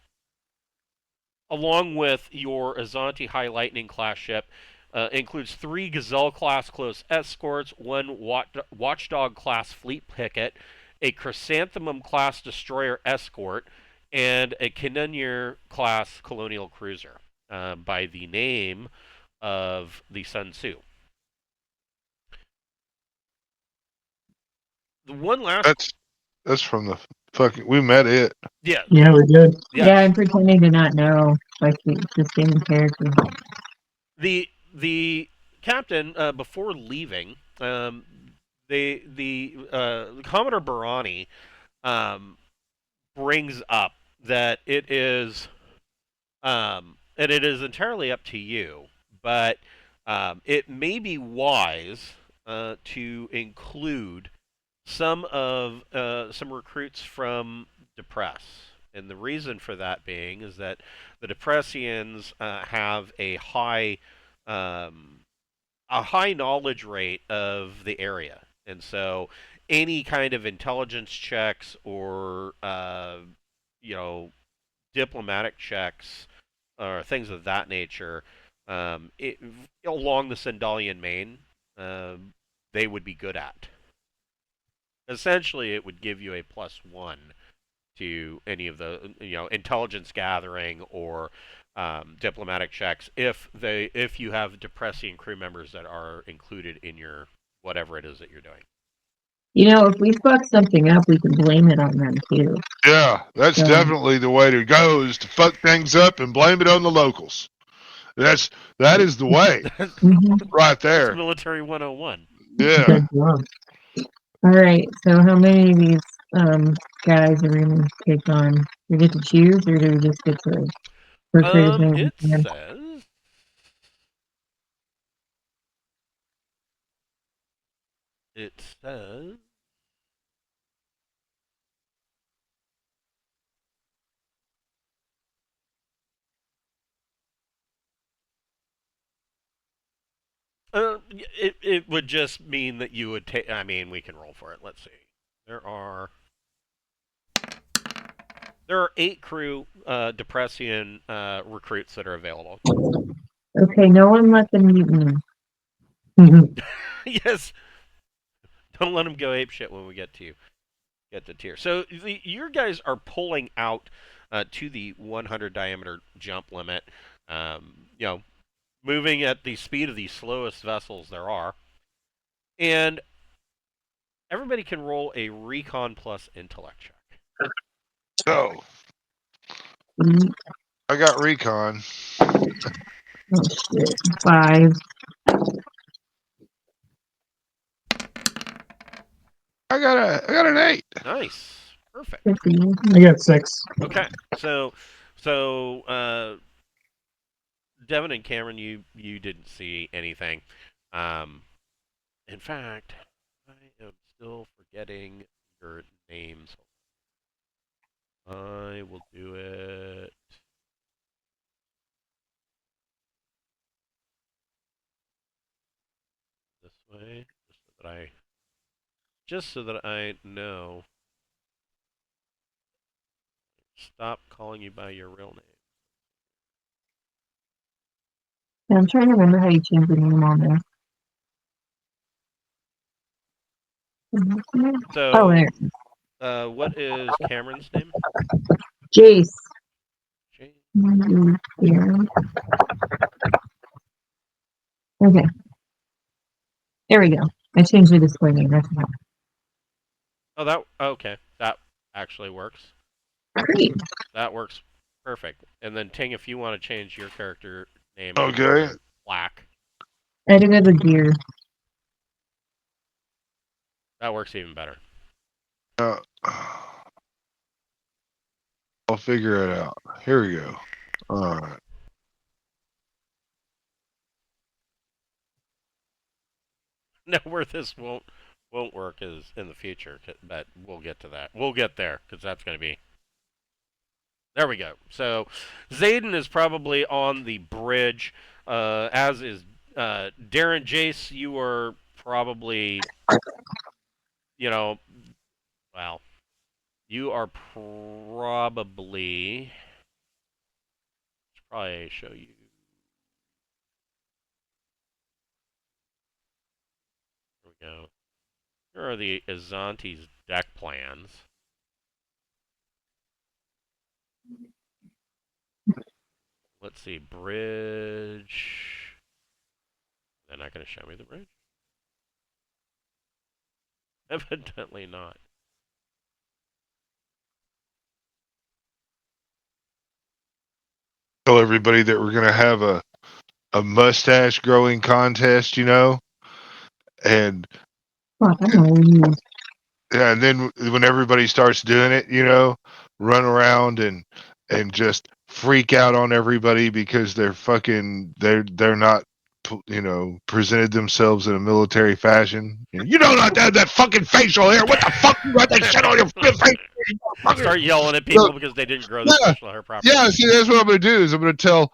along with your Azanti High Lightning class ship, includes 3 Gazelle class close escorts, 1 Watchdog class fleet picket, a Chrysanthemum class destroyer escort, and a Cannoneer class colonial cruiser by the name of the Sun Tzu. The one last. That's from the fucking. We met it. Yeah. Yeah, we did. Yes. Yeah, I'm pretending to not know, like the same character. The captain before leaving, the Commodore Barani brings up that it is entirely up to you, but it may be wise to include some recruits from Depress. And the reason for that being is that the Depressians have a high knowledge rate of the area, and so any kind of intelligence checks or you know diplomatic checks or things of that nature, along the Sindalian main, they would be good at. Essentially, it would give you a +1 to any of the intelligence gathering or diplomatic checks if you have depressing crew members that are included in your whatever it is that you're doing. If we fuck something up, we can blame it on them too. Yeah, that's So- definitely the way to go, is to fuck things up and blame it on the locals. That is the way Mhm. right That's there. military 101. Yeah. Good job. All right. So how many of these guys are we gonna take on? We get to choose, or do we just get to recruit as many as It we can? says it would just mean that you would take. I mean, we can roll for it. Let's see. There are 8 crew Depressian recruits that are available. Okay. No one let them mutiny. Yes, don't let them go ape shit when we get to tier. So your guys are pulling out to the 100 diameter jump limit. Moving at the speed of the slowest vessels there are, and everybody can roll a recon plus intellect check. So I got recon. Oh shit. 5. I got an 8. Nice, perfect. 50. I got 6. Okay, so Devin and Cameron, you didn't see anything. In fact, I am still forgetting your names. I will do it. This way, just so that I know. Stop calling you by your real name. Yeah, I'm trying to remember how you change the name on there. So, Oh, there. what is Cameron's name? Jace. Jane? Yeah. Okay. There we go. I changed the display name. That's fine. Oh, okay. That actually works. Great. That works perfect. And then Ting, if you want to change your character name, Okay. Black, I did it with gear. that works even better. I'll figure it out. Here we go. All right. No, where this won't work is in the future, but we'll get to that. We'll get there because that's going to be. There we go. So, Zayden is probably on the bridge, as is Darren. Jace, you are probably, well, you are probably. Should probably show you. There we go. Here are the Azante's deck plans. Let's see, bridge. They're not going to show me the bridge? Evidently not. Tell everybody that we're gonna have a mustache growing contest, and Fuck, I don't know what you yeah, and then when everybody starts doing it, run around and just freak out on everybody because they're not presented themselves in a military fashion. You don't have that fucking facial hair. What the fuck you got that shit on your face? Start yelling at people because they didn't grow their facial hair properly. Yeah, see, that's what I'm gonna do. Is I'm gonna tell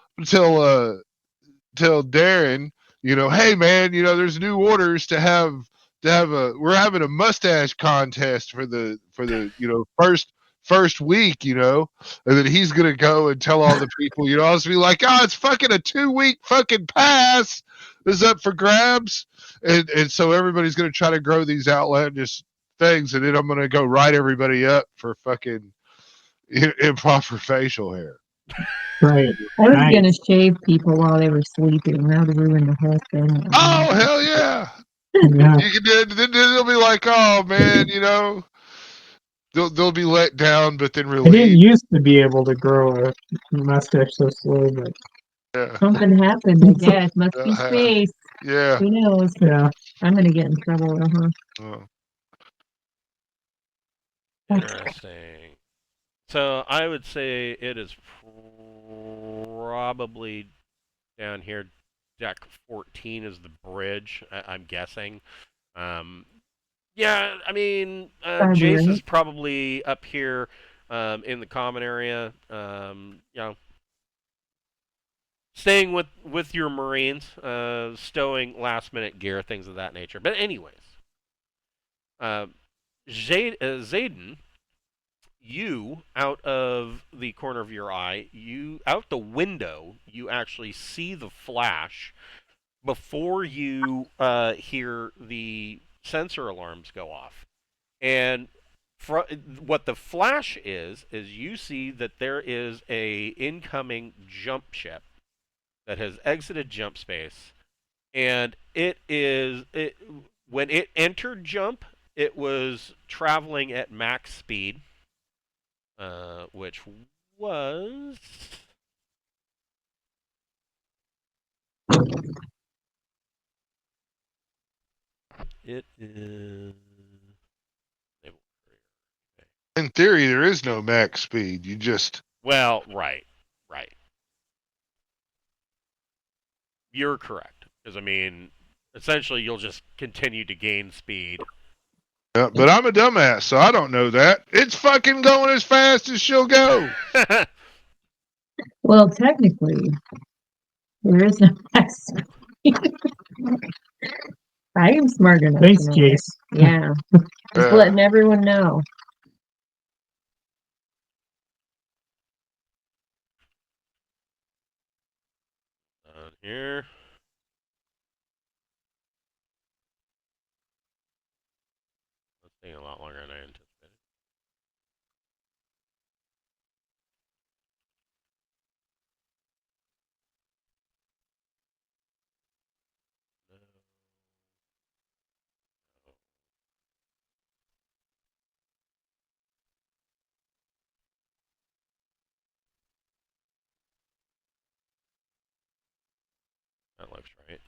Darren, hey man, there's new orders to have we're having a mustache contest for the first week, and then he's gonna go and tell all the people, I'll just be like, oh, it's fucking a 2-week fucking pass is up for grabs, and so everybody's gonna try to grow these outlandish things, and then I'm gonna go write everybody up for fucking improper facial hair. Right. I was Nice. gonna shave people while they were sleeping. That would ruin the whole thing. Oh hell yeah! Yeah. You can do it. Then they'll be like, oh man, you know, they'll be let down, but then I didn't relieved. used to be able to grow a mustache so slow, but Yeah. Something happened, I guess. Must be space. Yeah. Who knows? yeah. I'm gonna get in trouble, huh? Oh. Interesting. So I would say it is probably down here. Deck 14 is the bridge. I'm guessing. Um, yeah, I mean, Probably Jace right. is probably up here in the common area. You know, staying with your Marines, stowing last minute gear, things of that nature. But anyways, uh, Zayden, you out of the corner of your eye, you out the window, you actually see the flash before you hear the sensor alarms go off. And what the flash is you see that there is a incoming jump ship that has exited jump space, and when it entered jump, it was traveling at max speed, which was it is. In theory, there is no max speed. You just Well, right. You're correct. Because, I mean, essentially, you'll just continue to gain speed. but I'm a dumbass, so I don't know that. It's fucking going as fast as she'll go. Well, technically, there is no max. I am smart enough Thanks, to know Jace. that. Yeah. Just letting everyone know. On here. That's taking a lot longer than I anticipated. That looks right.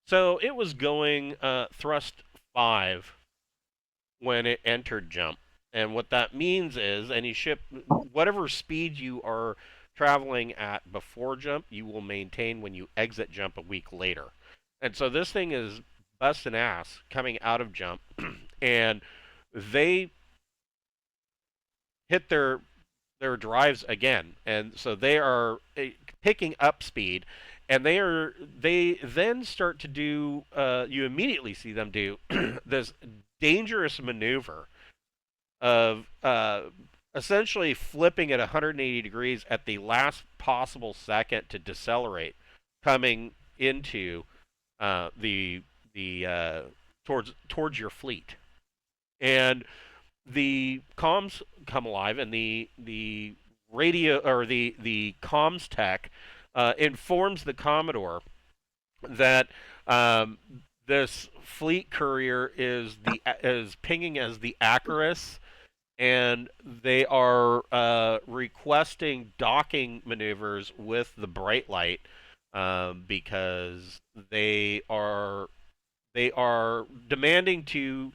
So it was going thrust 5 when it entered jump. And what that means is any ship, whatever speed you are traveling at before jump, you will maintain when you exit jump a week later. And so this thing is busting ass coming out of jump, and they hit their drives again, and so they are picking up speed, and they then start to do. You immediately see them do this dangerous maneuver of essentially flipping at 180 degrees at the last possible second to decelerate, coming into the towards your fleet, and the comms come alive, and the radio or the comms tech informs the Commodore that this fleet courier is pinging as the Acarus, and they are requesting docking maneuvers with the Bright Light because they are demanding to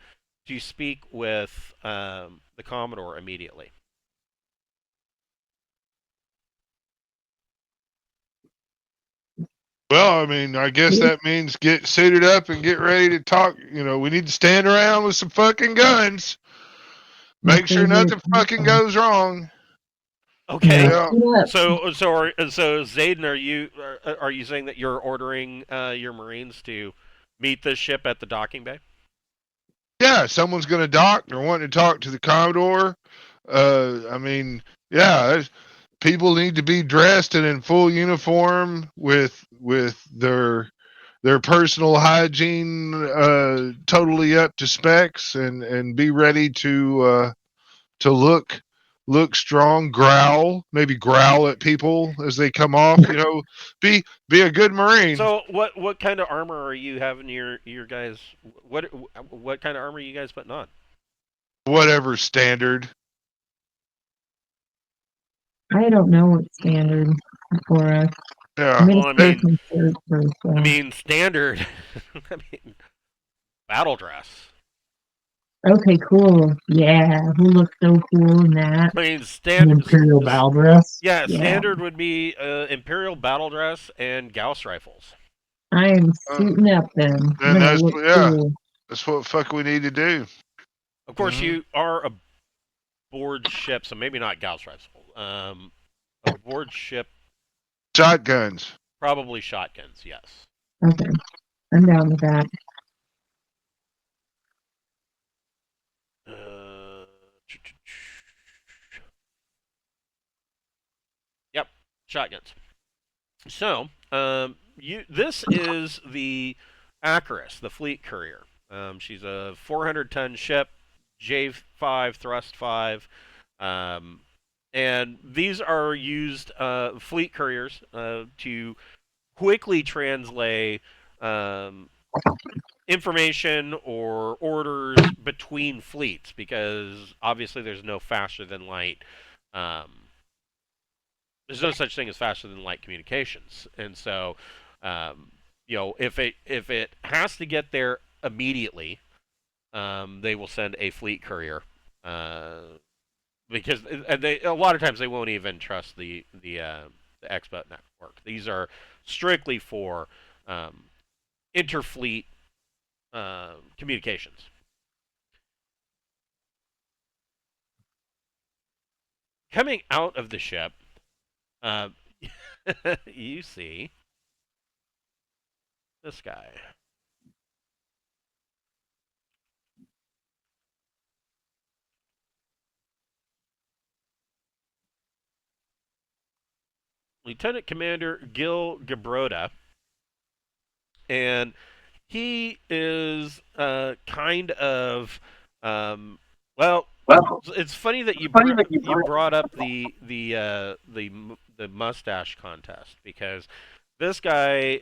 speak with the Commodore immediately. Well, I mean, I guess that means get suited up and get ready to talk. You know, we need to stand around with some fucking guns. Make sure nothing fucking goes wrong. Okay. Yeah. So Zayden, are you saying that you're ordering your Marines to meet this ship at the docking bay? Yeah, someone's going to dock. They're wanting to talk to the Commodore. I mean, yeah, people need to be dressed and in full uniform with their personal hygiene totally up to specs, and be ready to look look strong, maybe growl at people as they come off. Be a good Marine. So what kind of armor are you having your guys? What kind of armor are you guys putting on? Whatever standard. I don't know what's standard for us. Yeah. Well, I mean, So. standard. I mean, battle dress. Okay, cool. Yeah, who looks so cool in that? I mean, An standard. Imperial battle dress. Yeah, Yeah. standard would be Imperial battle dress and Gauss rifles. I am suiting up then. I'm And gonna look cool. that's what fuck we need to do. Of course, you are aboard ship, so maybe not Gauss rifles. Aboard ship, Shotguns. probably shotguns. Yes. Okay, I'm down with that. Yep, shotguns. So, this is the Acarus, the fleet courier. She's a 400-ton ship, J5 thrust 5, and these are used fleet couriers to quickly translate information or orders between fleets, because obviously there's no faster than light. There's no such thing as faster than light communications, and so if it has to get there immediately, they will send a fleet courier, because a lot of times they won't even trust the X-Boat network. These are strictly for interfleet communications. Coming out of the ship, you see this guy. Lieutenant Commander Gil Gabrota, and he is kind of well. It's funny that you brought up the mustache contest, because this guy,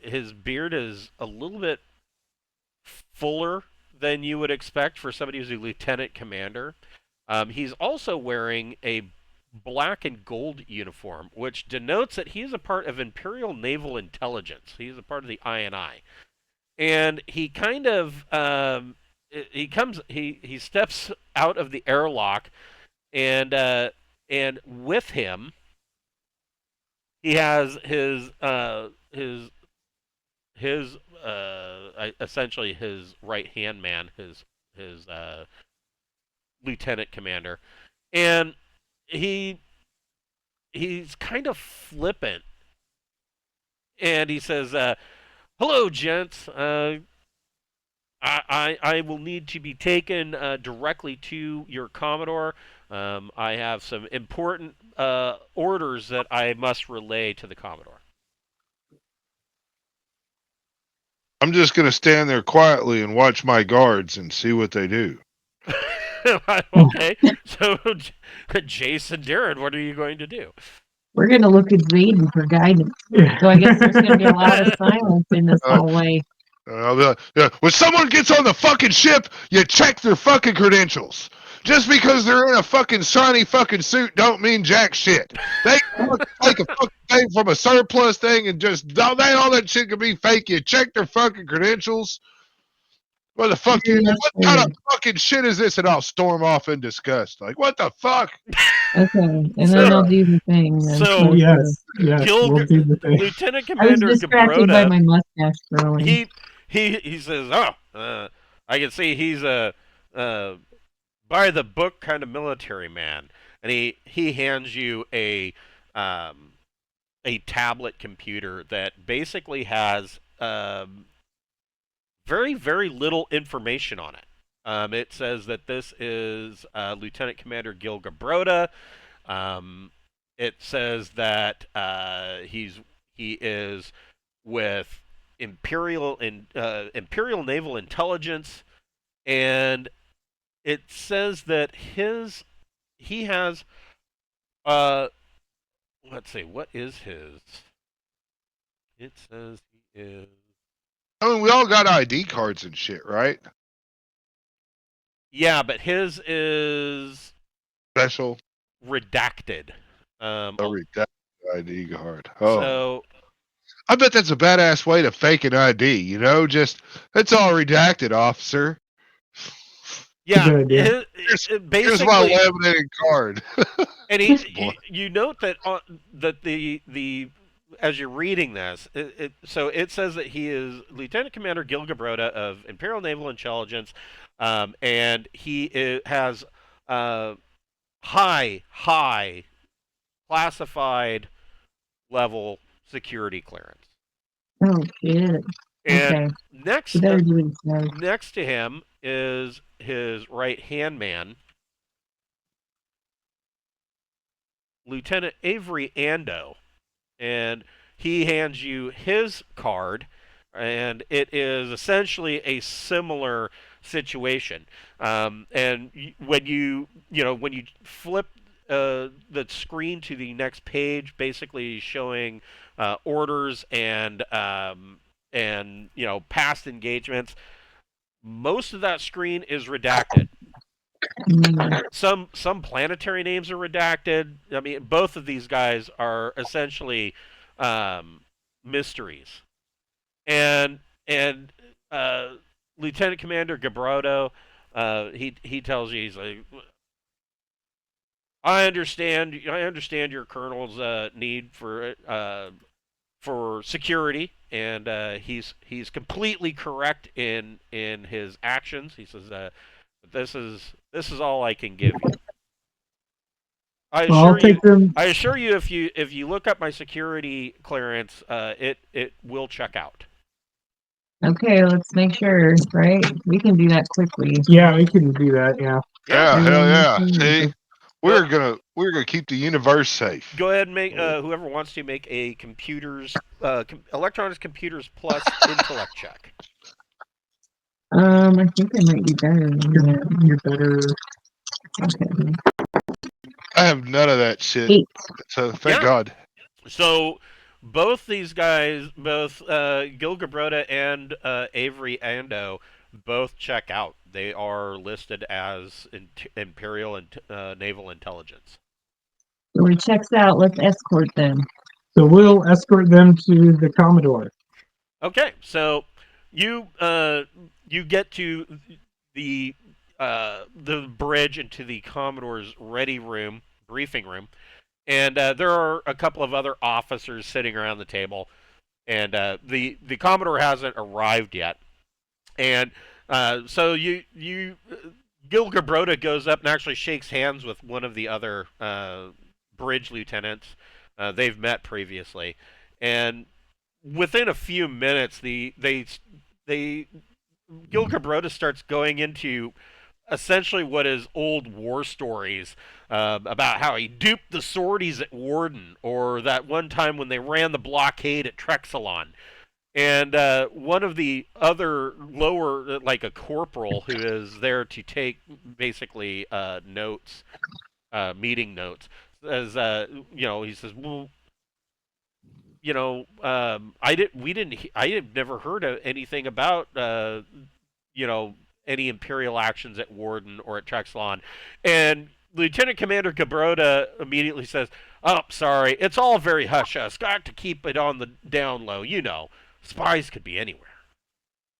his beard is a little bit fuller than you would expect for somebody who's a lieutenant commander. He's also wearing a black and gold uniform, which denotes that he is a part of Imperial Naval Intelligence. He's a part of the INI, and he kind of he steps out of the airlock, and with him he has his essentially his right hand man, his lieutenant commander, and he's kind of flippant, and he says, "Hello, gents. I will need to be taken directly to your Commodore. I have some important orders that I must relay to the Commodore." I'm just going to stand there quietly and watch my guards and see what they do. Okay, so Jason Darren, what are you going to do? We're gonna look at Zayden for guidance. So I guess there's gonna be a lot of silence in this hallway. I'll be like, yeah, when someone gets on the fucking ship, you check their fucking credentials. Just because they're in a fucking shiny fucking suit don't mean jack shit. They take a fucking thing from a surplus thing and just all that shit can be fake. You check their fucking credentials. What the fuck? What kind of fucking shit is this? And I'll storm off in disgust. Like, what the fuck? Okay, and then I'll do the thing. So yes, we'll do the thing. Lieutenant I was Commander distracted by Gabrota, my mustache growing. he says, "Oh, I can see he's a by the book kind of military man," and he hands you a tablet computer that basically has very, very little information on it. It says that this is Lieutenant Commander Gil Gabrota. It says that he is with Imperial Naval Intelligence, and it says that his he has uh let's see, what is his? It says he is. I mean, we all got ID cards and shit, right? Yeah, but his is Special. redacted. A redacted ID card. Oh, So I bet that's a badass way to fake an ID. You know, just it's all redacted, officer. yeah, Good idea. Here's my basically, laminated card. and Boy. you note that that the as you're reading this, so it says that he is Lieutenant Commander Gil Gabrota of Imperial Naval Intelligence, and has high classified level security clearance. Oh, shit. And Okay. next You better do it now. next to him is his right hand man, Lieutenant Avery Ando, and he hands you his card, and it is essentially a similar situation. And when you flip the screen to the next page, basically showing orders and past engagements, most of that screen is redacted. Mm. Some planetary names are redacted. I mean, both of these guys are essentially mysteries. And Lieutenant Commander Gabrado, he tells you, he's like, I understand your colonel's need for security, and he's completely correct in his actions. He says, this is all I can give you. Well, I'll take them. I assure you, if you look up my security clearance, it will check out. Okay, let's make sure, right? We can do that quickly. Yeah, we can do that. Yeah. Yeah, hell yeah. Mm. See, we're gonna keep the universe safe. Go ahead and make whoever wants to make a electronics computers plus intellect check. I think I might be better than that. You're better. Okay. I have none of that shit. 8. So thank Yeah. God. So both these guys, both Gil Gabrota and Avery Ando, both check out. They are listed as Imperial Naval Intelligence. So he checks out. Let's escort them. So we'll escort them to the Commodore. Okay, so you get to the bridge into the Commodore's briefing room, and there are a couple of other officers sitting around the table, and the Commodore hasn't arrived yet, and so Gil Gabrota goes up and actually shakes hands with one of the other bridge lieutenants. They've met previously, and within a few minutes, Gil Gabrota starts going into essentially what is old war stories about how he duped the sorties at Warden, or that one time when they ran the blockade at Trexelon. And one of the other lower, like a corporal who is there to take basically notes, meeting notes, says, he says, well, I had never heard of anything about, any Imperial actions at Warden or at Trexelon. And Lieutenant Commander Gabrota immediately says, oh, sorry, it's all very hush-hush. Got to keep it on the down low. Spies could be anywhere.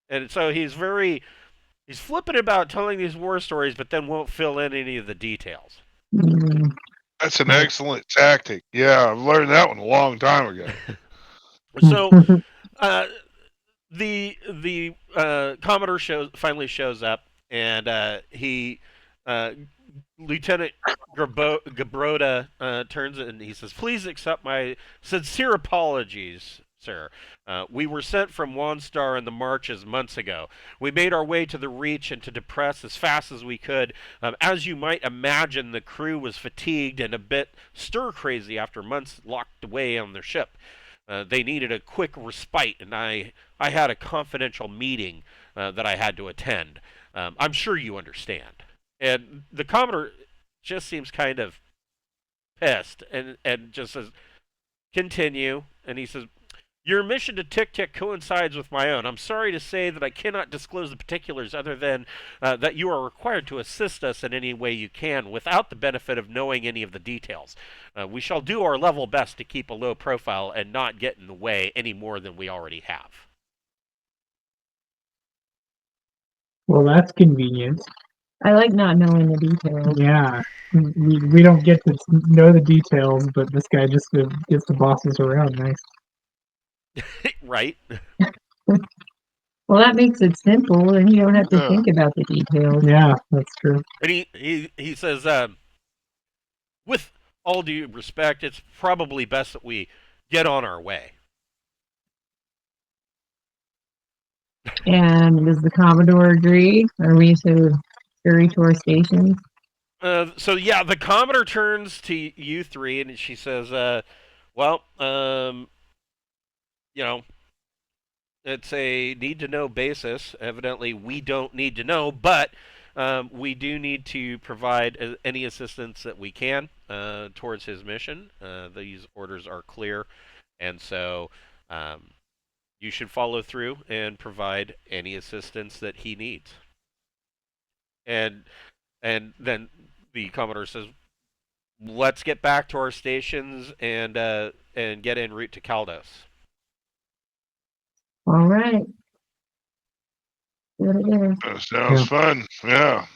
And so he's flippant about telling these war stories, but then won't fill in any of the details. Mm. That's an excellent tactic. Yeah, I've learned that one a long time ago. So the Commodore finally shows up, and Lieutenant Gabrota turns and he says, please accept my sincere apologies, sir. We were sent from Wanstar in the marches months ago. We made our way to the Reach and to Depress as fast as we could. As you might imagine, the crew was fatigued and a bit stir-crazy after months locked away on their ship. They needed a quick respite, and I had a confidential meeting that I had to attend. I'm sure you understand. And the Commodore just seems kind of pissed and just says, continue. And he says, your mission to Tktk coincides with my own. I'm sorry to say that I cannot disclose the particulars other than that you are required to assist us in any way you can without the benefit of knowing any of the details. We shall do our level best to keep a low profile and not get in the way any more than we already have. Well, that's convenient. I like not knowing the details. Yeah. We don't get to know the details, but this guy just gets the bosses around. Nice. Right? Well, that makes it simple, and you don't have to Yeah. think about the details. Yeah, that's true. And he says, with all due respect, it's probably best that we get on our way. And does the Commodore agree? Are we to hurry to our stations? So yeah, the Commodore turns to you three and she says, well, you know, it's a need-to-know basis. Evidently, we don't need to know, but we do need to provide any assistance that we can towards his mission. These orders are clear, and so you should follow through and provide any assistance that he needs. And then the Commodore says, let's get back to our stations and get en route to Caldos. All right. What it is. That sounds fun. Yeah.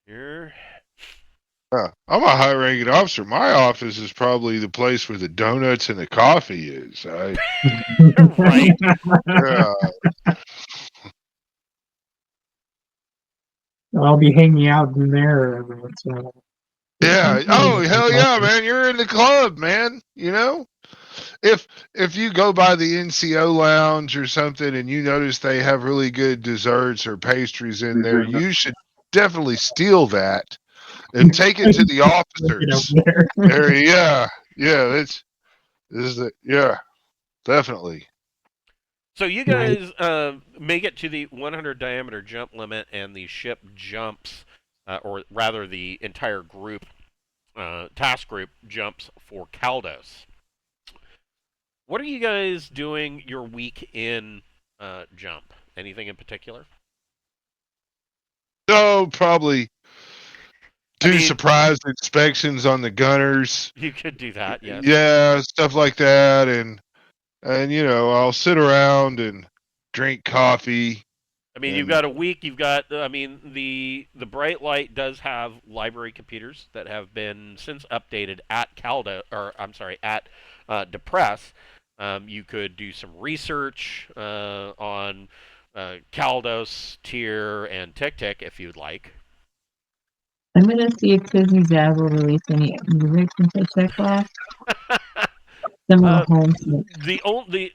Here. Yeah. I'm a high-ranking officer. My office is probably the place where the donuts and the coffee is. Right. Yeah. I'll be hanging out in there every once in a while. Yeah. Oh, hell yeah, man. You're in the club, man. You know? If you go by the NCO lounge or something and you notice they have really good desserts or pastries in there, you should definitely steal that and take it to the officers. Yeah. Yeah, this is it. Yeah. Definitely. So you guys make it to the 100 diameter jump limit, and the ship jumps, or rather, the entire group, task group, jumps for Caldos. What are you guys doing your week in jump? Anything in particular? So probably do surprise inspections on the gunners. You could do that, yes. Yeah, stuff like that, and you know, I'll sit around and drink coffee. I mean, you've got a week. You've got. I mean, the Bright Light does have library computers that have been since updated at at Depress. You could do some research on Caldos, Tyr, and Tktk if you'd like. I'm gonna see if Disney Zaz will release any music since I checked last. Some of the homes.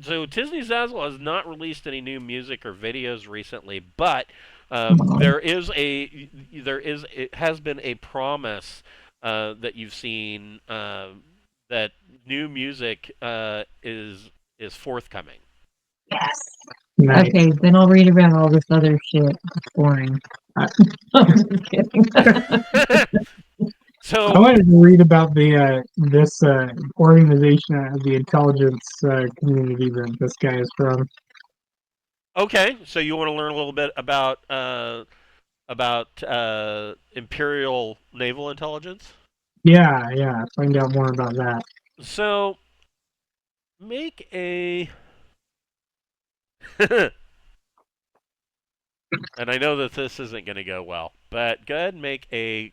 So Disney Zazzle has not released any new music or videos recently, but it has been a promise that you've seen that new music is forthcoming. Yes. Nice. Okay, then I'll read about all this other shit. It's boring. I'm just kidding. So I wanted to read about the this organization, the intelligence community that this guy is from. okay, so you want to learn a little bit about Imperial Naval Intelligence? Yeah. Find out more about that. So make a and I know that this isn't going to go well, but go ahead and make a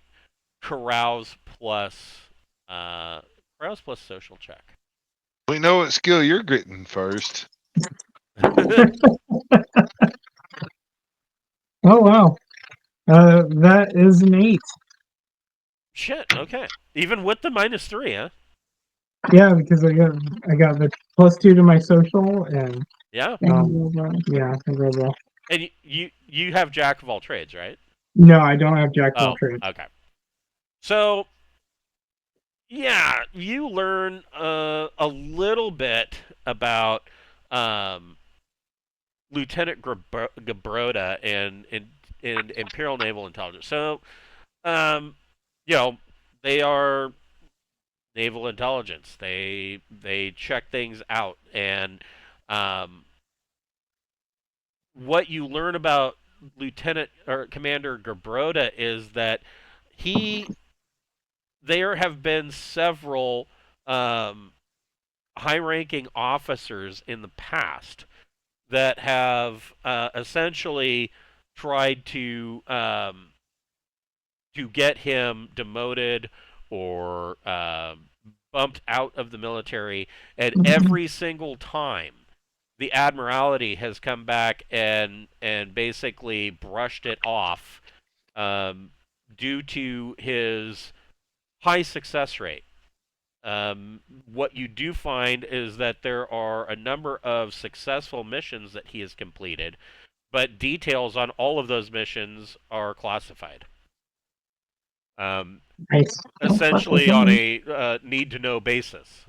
carouse plus social check. We know what skill you're getting first. Oh wow, that is an 8. Shit. Okay. Even with the -3, huh? Yeah, because I got the +2 to my social and Yeah. yeah, I rolled well. And you have Jack of all trades, right? No, I don't have Jack of all trades. Okay. So, yeah, you learn a little bit about Lieutenant Gabroda in Imperial Naval Intelligence. So, um, you know, they are naval intelligence. They check things out, and um, what you learn about Lieutenant or Commander Gabroda is that he there have been several um, high-ranking officers in the past that have essentially tried to get him demoted or bumped out of the military, and every single time the Admiralty has come back and basically brushed it off um, due to his high success rate. What you do find is that there are a number of successful missions that he has completed, but details on all of those missions are classified. Nice. Essentially on a need-to-know basis.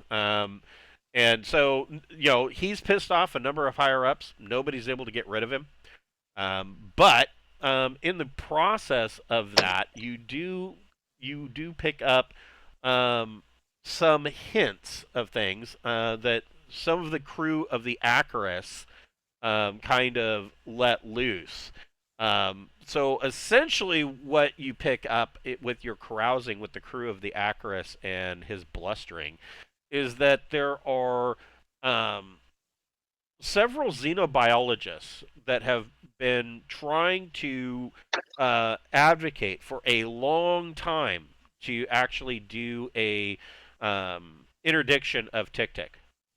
And so, he's pissed off a number of higher-ups. Nobody's able to get rid of him. But in the process of that, you do pick up some hints of things that some of the crew of the Acarus kind of let loose. So essentially, what you pick up with your carousing with the crew of the Acarus and his blustering is that there are um, several xenobiologists that have been trying to advocate for a long time to actually do a interdiction of Tktk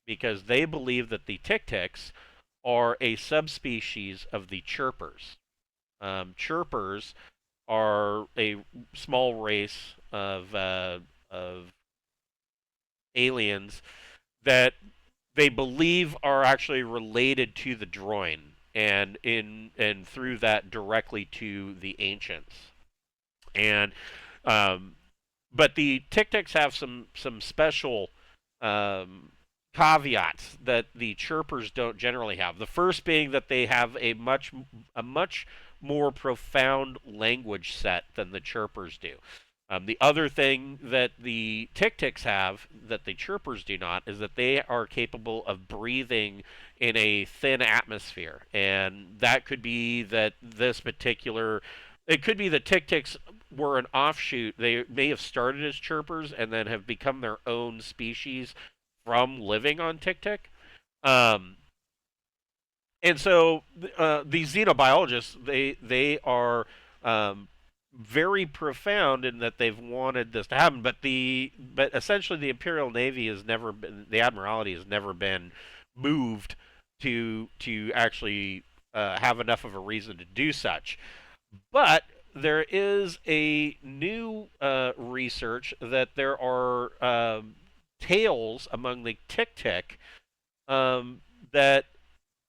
because they believe that the Tktiks are a subspecies of the chirpers. Chirpers are a small race of aliens that they believe are actually related to the droid and through that directly to the ancients. And but the Tktiks have some special caveats that the chirpers don't generally have. The first being that they have a much more profound language set than the chirpers do. The other thing that the Tktiks have that the chirpers do not is that they are capable of breathing in a thin atmosphere, and that could be that this particular. It could be that Tktiks were an offshoot. They may have started as chirpers and then have become their own species from living on Tktk. Um, and so these xenobiologists, they are very profound in that they've wanted this to happen, but essentially the Imperial Navy has never been, the Admiralty has never been moved to actually have enough of a reason to do such. But there is a new research that there are tales among the Tktk that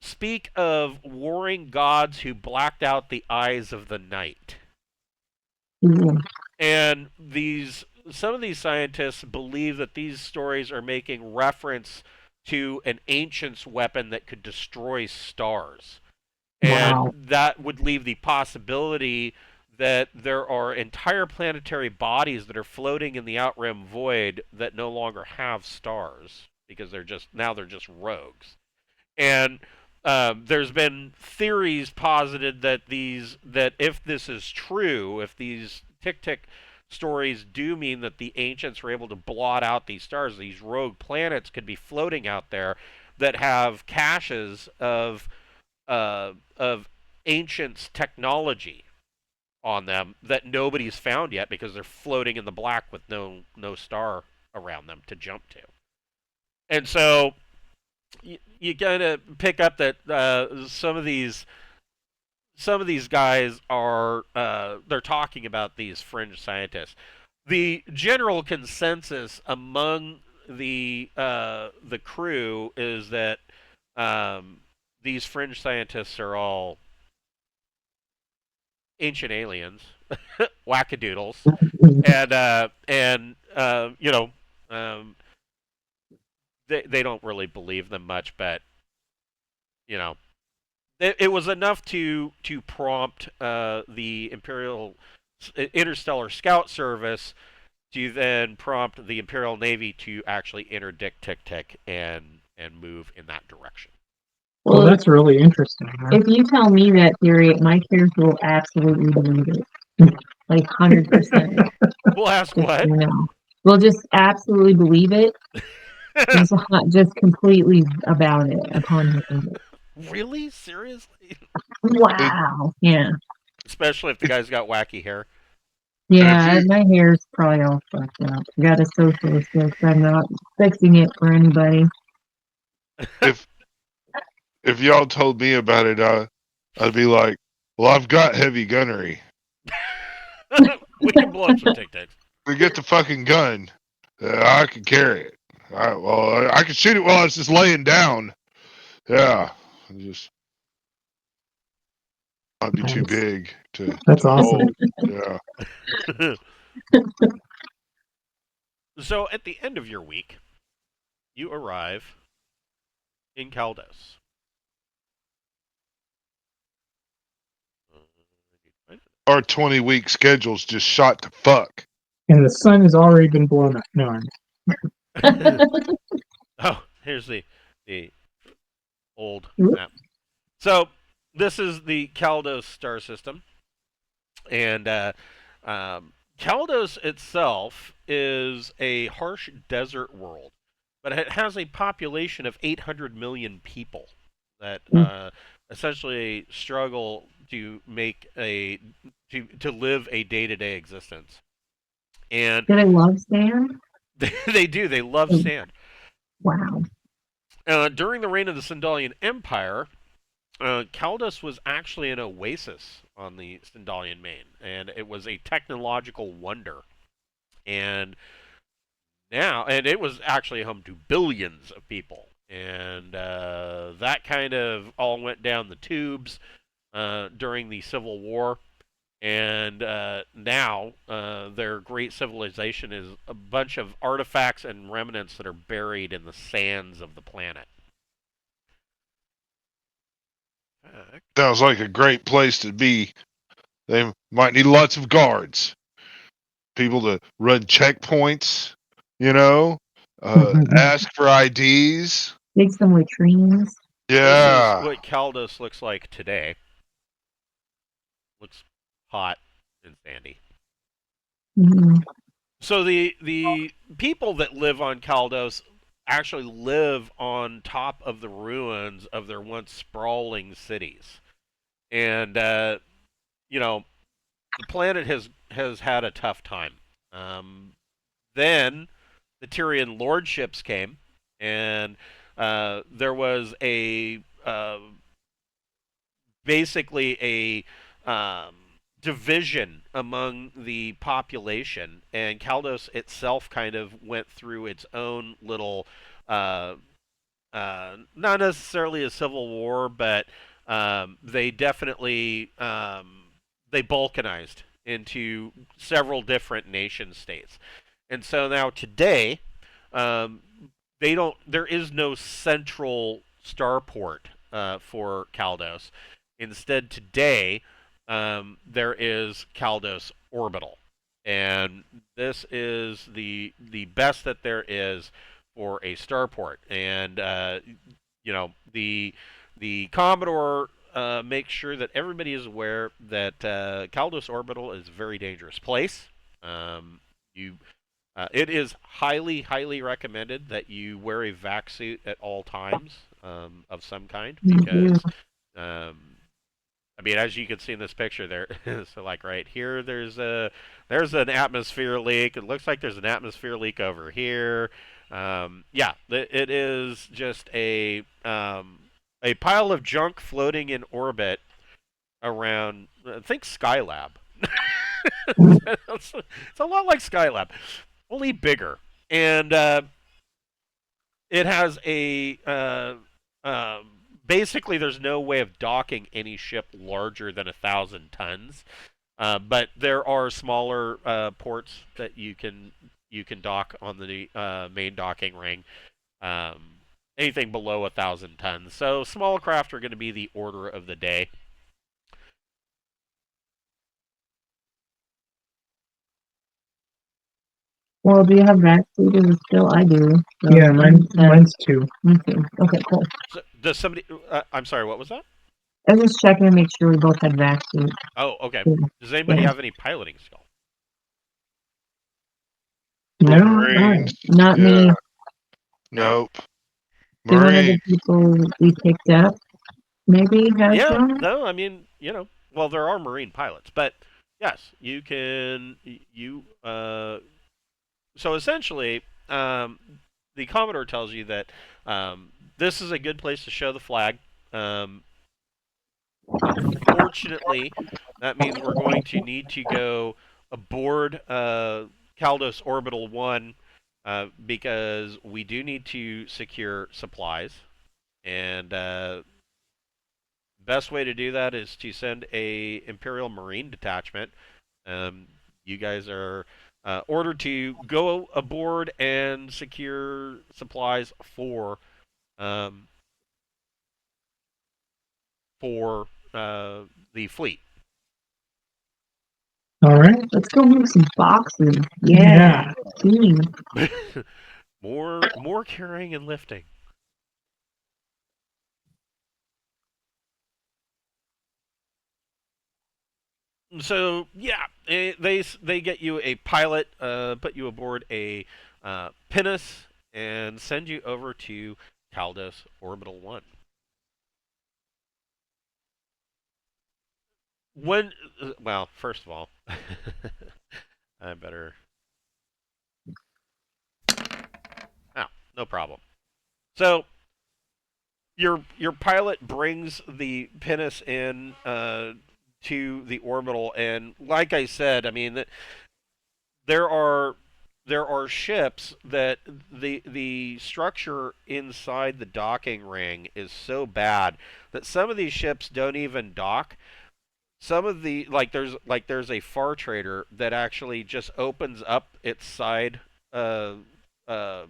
speak of warring gods who blacked out the eyes of the night. Mhm. And some of these scientists believe that these stories are making reference to an ancient's weapon that could destroy stars. And Wow. that would leave the possibility that there are entire planetary bodies that are floating in the outrim void that no longer have stars because they're just rogues. And there's been theories posited that if this is true, if these Tktk stories do mean that the ancients were able to blot out these stars, these rogue planets could be floating out there that have caches of ancients' technology on them that nobody's found yet because they're floating in the black with no star around them to jump to. And so you gotta pick up that some of these guys are they're talking about these fringe scientists. The general consensus among the crew is that these fringe scientists are all ancient aliens, wackadoodles, and they don't really believe them much, but you know It was enough to prompt the Imperial Interstellar Scout Service to then prompt the Imperial Navy to actually interdict Tktk and move in that direction. Well, that's really interesting. If you tell me that theory, my character will absolutely believe it. Like 100%. We'll ask what? You know. We'll just absolutely believe it. Just completely about it upon hearing it. Really? Seriously? Wow. Yeah. Especially if the guy's got wacky hair. Yeah, my hair's probably all fucked up. I got a socialist fix. I'm not fixing it for anybody. If y'all told me about it, I'd be like, well, I've got heavy gunnery. We can blow up some Tic-Tacs. To get the fucking gun, I can carry it. I can shoot it while it's just laying down. Yeah, just might be too big to. That's awesome. Yeah. So at the end of your week, you arrive in Caldos. Our 20-week schedule's just shot to fuck. And the sun has already been blown up. No, Oh, here's the old map. So this is the Caldos star system, and Caldos itself is a harsh desert world, but it has a population of 800 million people that essentially struggle to make to live a day-to-day existence. And do they love sand? They do. They love sand. Wow. During the reign of the Sindalian Empire, Caldos was actually an oasis on the Sindalian main, and it was a technological wonder. And it was actually home to billions of people. And that kind of all went down the tubes during the Civil War. And now their great civilization is a bunch of artifacts and remnants that are buried in the sands of the planet. Sounds like a great place to be. They might need lots of guards, people to run checkpoints, ask for IDs. Dig some latrines. Yeah. This is what Caldos looks like today. Looks hot and sandy. Mm-hmm. So the people that live on Caldos actually live on top of the ruins of their once sprawling cities. And the planet has had a tough time. Then the Tyrian lordships came, and there was basically a division among the population, and Caldos itself kind of went through its own little, not necessarily a civil war, but they definitely they balkanized into several different nation states, and so now today, there is no central starport for Caldos. Instead, today there is Caldos Orbital, and this is the best that there is for a starport. And the Commodore makes sure that everybody is aware that Caldos Orbital is a very dangerous place. It is highly recommended that you wear a vac suit at all times of some kind, because as you can see in this picture there, so like right here, there's an atmosphere leak. It looks like there's an atmosphere leak over here. It is just a pile of junk floating in orbit around, think Skylab. It's a lot like Skylab, only bigger. And it has basically, there's no way of docking any ship larger than 1,000 tons. But there are smaller ports that you can dock on the main docking ring. anything below 1,000 tons. So small craft are going to be the order of the day. Well, do you have vac suit? Is it still? I do. So Yeah, mine's 2. Me too. Okay, cool. So, does somebody? I'm sorry. What was that? I was just checking to make sure we both had vac suit. Oh, okay. Yeah. Does anybody Yeah. have any piloting skill? For No, Marines. Not me. Yeah. Nope. Do one of the Marines. people we picked up maybe has Yeah. one? No. I mean, well, there are Marine pilots, but yes, you can. So essentially, the Commodore tells you that this is a good place to show the flag. Unfortunately, that means we're going to need to go aboard Caldos Orbital 1 because we do need to secure supplies. And best way to do that is to send a Imperial Marine detachment. You guys are ordered to go aboard and secure supplies um, for the fleet. all right. Let's go move some boxes. Yeah. Team. more carrying and lifting. So yeah, they get you a pilot, put you aboard a pinnace, and send you over to Caldos Orbital 1. Well, first of all, I better. Oh, no problem. So your pilot brings the pinnace in to the orbital, and like I said, I mean there are ships that the structure inside the docking ring is so bad that some of these ships don't even dock. Some of the there's a far trader that actually just opens up its side uh, uh,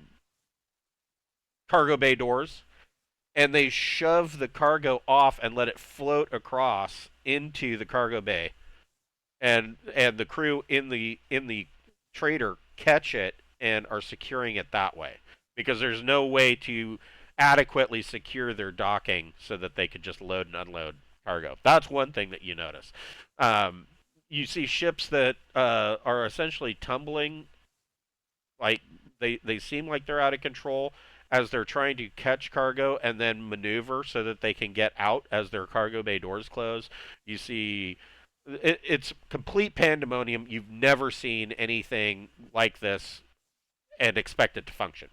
cargo bay doors, and they shove the cargo off and let it float across into the cargo bay, and the crew in the trader catch it and are securing it that way because there's no way to adequately secure their docking so that they could just load and unload cargo. That's one thing that you notice. You see ships that are essentially tumbling, like they seem like they're out of control as they're trying to catch cargo and then maneuver so that they can get out as their cargo bay doors close. You see it's complete pandemonium. You've never seen anything like this and expect it to function.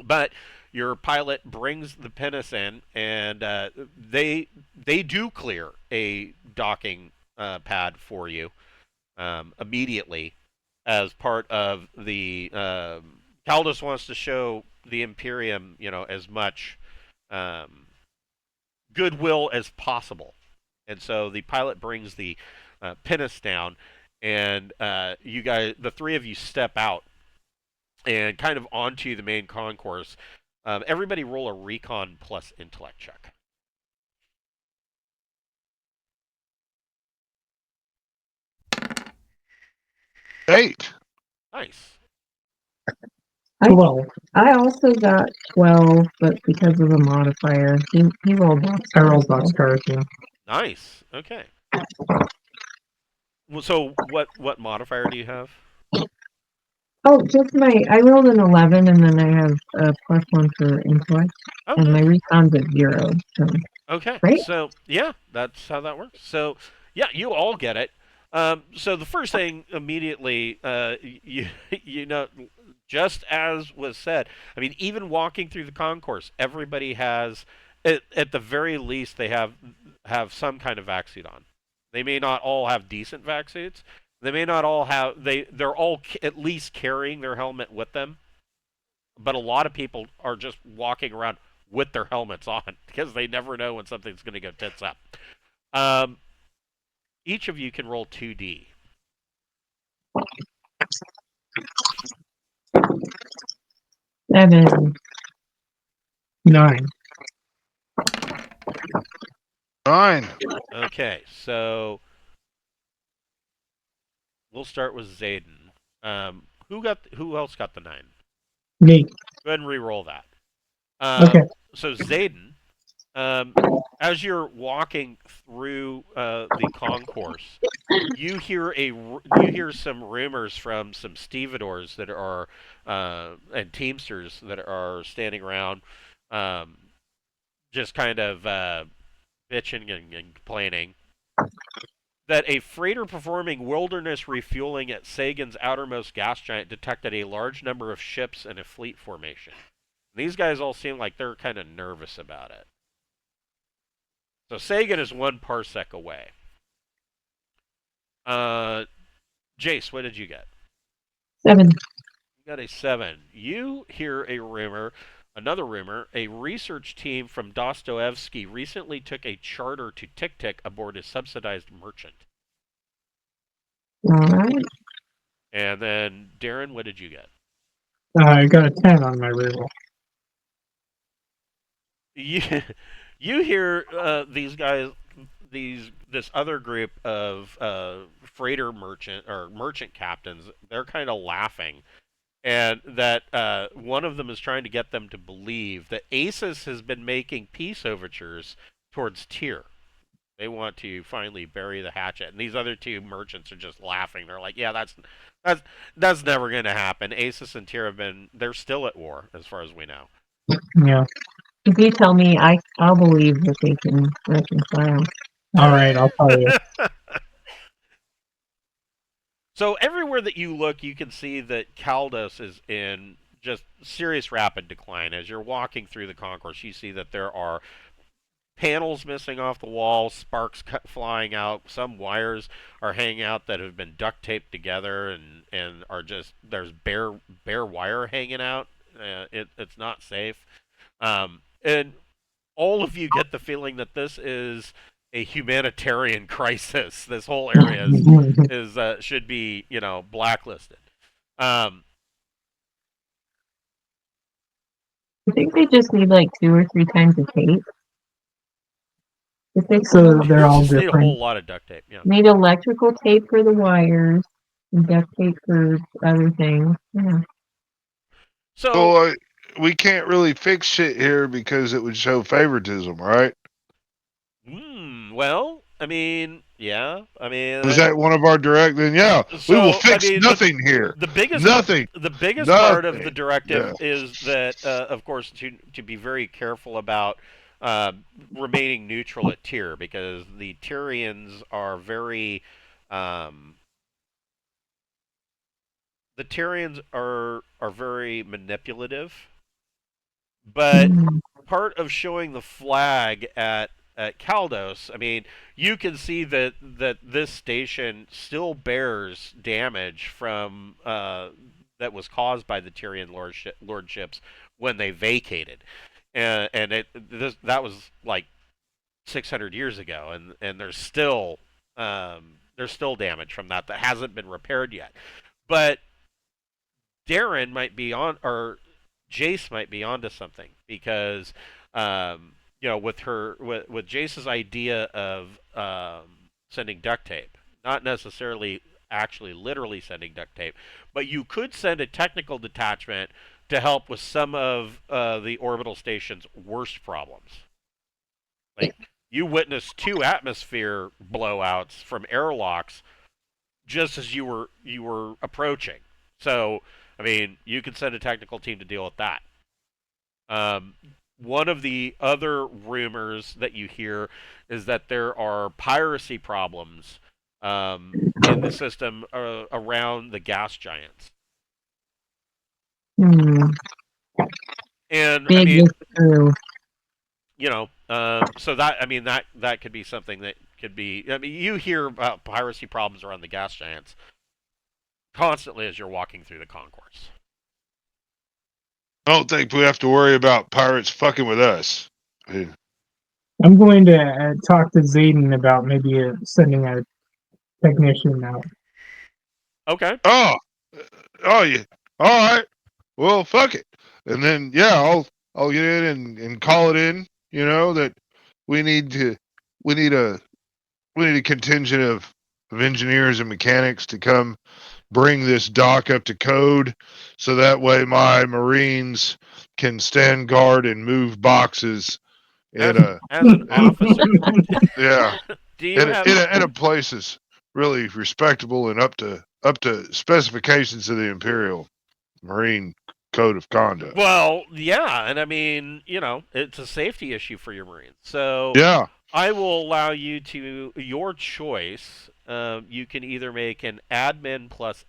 But your pilot brings the pinnace in, and they do clear a docking pad for you immediately as part of the. Caldas wants to show the Imperium, as much um, goodwill as possible. And so the pilot brings the pinnace down, and you guys, the three of you, step out and kind of onto the main concourse. Everybody roll a recon plus intellect check. 8. Nice. 12. I also got 12, but because of the modifier, he rolled box. I rolled boxcars, yeah. Nice. Okay. Well, so what modifier do you have? Oh, just I rolled an 11, and then I have a +1 for intellect, Oh, and my nice. recon's at 0. So. Okay. Great. So yeah, that's how that works. So yeah, you all get it. So the first thing immediately, you know, just as was said. I mean, even walking through the concourse, everybody has, at the very least, they have some kind of vac suit on. They may not all have decent vac suits. They may not all have. They're all at least carrying their helmet with them. But a lot of people are just walking around with their helmets on because they never know when something's going to go tits up. Um, each of you can roll 2d. 7. 9. 9. Okay, so we'll start with Zayden. Who else got the 9? Me. Go ahead and re-roll that. Okay. So Zayden, as you're walking through the concourse, you hear some rumors from some stevedores that are and teamsters that are standing around, just kind of bitching and complaining that a freighter performing wilderness refueling at Sagan's outermost gas giant detected a large number of ships in a fleet formation. These guys all seem like they're kind of nervous about it. So Sagan is 1 parsec away. Jace, what did you get? 7. You got a 7. You hear another rumor, a research team from Dostoevsky recently took a charter to Tktk aboard a subsidized merchant. All right. And then, Darren, what did you get? I got a 10 on my reroll. You hear these guys, this other group of freighter merchant captains. They're kind of laughing, and that one of them is trying to get them to believe that Asus has been making peace overtures towards Tyr. They want to finally bury the hatchet, and these other 2 merchants are just laughing. They're like, "Yeah, that's never going to happen. Asus and Tyr they're still at war, as far as we know." Yeah. If you tell me, I'll believe that they can reconcile. All right, I'll tell you. So everywhere that you look, you can see that Caldos is in just serious rapid decline. As you're walking through the concourse, you see that there are panels missing off the wall, sparks flying out. Some wires are hanging out that have been duct taped together, and are just there's bare wire hanging out. It's not safe, and all of you get the feeling that this is a humanitarian crisis. This whole area is should be blacklisted. Um, I think they just need like 2 or 3 times of tape. If they So they're all just need a different. whole lot of duct tape. Yeah. need electrical tape for the wires and duct tape for other things. Yeah. So Well, we can't really fix shit here because it would show favoritism, right? well, I mean, yeah. I mean, Was that one of our direct? Then yeah, we will fix nothing here. The biggest Nothing. The biggest Nothing. part of the directive Yeah. is that, of course, to be very careful about remaining neutral at Tyr, because the Tyrians are very the Tyrians are very manipulative. But part of showing the flag at Caldos, I mean, you can see that this station still bears damage from that was caused by the Tyrian lordships when they vacated, and that was like 600 years ago, and there's still damage from that hasn't been repaired yet. But Darren might be on, or Jace might be onto something, because with Jace's idea of sending duct tape, not necessarily actually literally sending duct tape, but you could send a technical detachment to help with some of the orbital station's worst problems. Like, you witnessed 2 atmosphere blowouts from airlocks just as you were approaching. So, I mean, you could send a technical team to deal with that. One of the other rumors that you hear is that there are piracy problems in the system around the gas giants. And Big I mean, true. So that could be something that could be. I mean, you hear about piracy problems around the gas giants constantly as you're walking through the concourse. I don't think we have to worry about pirates fucking with us. I'm going to talk to Zayden about maybe sending a technician out. Okay. Oh yeah. All right. Well, fuck it. And then yeah, I'll get in and call it in. You know that we need to we need a we need a contingent of engineers and mechanics to come bring this dock up to code, so that way my Marines can stand guard and move boxes in As a as an in, officer, yeah do you have in a place that's really respectable and up to specifications of the Imperial Marine Code of Conduct. Well, yeah, and I mean, it's a safety issue for your Marines. So Yeah. I will allow you to your choice. You can either make an admin plus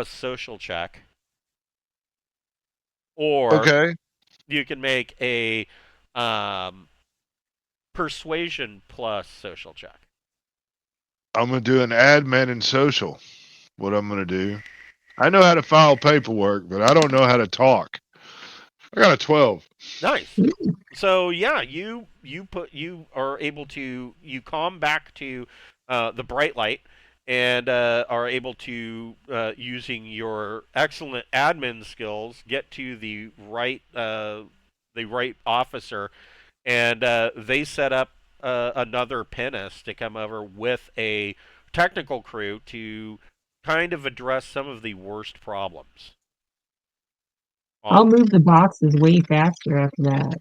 social check, or Okay. you can make a persuasion plus social check. I'm gonna do an admin and social. What I'm gonna do. I know how to file paperwork, but I don't know how to talk. I got a 12. Nice. So yeah, you are able to calm back to the bright light, and are able to using your excellent admin skills get to the right officer, and they set up another pinnace to come over with a technical crew to kind of address some of the worst problems. I'll move the boxes way faster after that.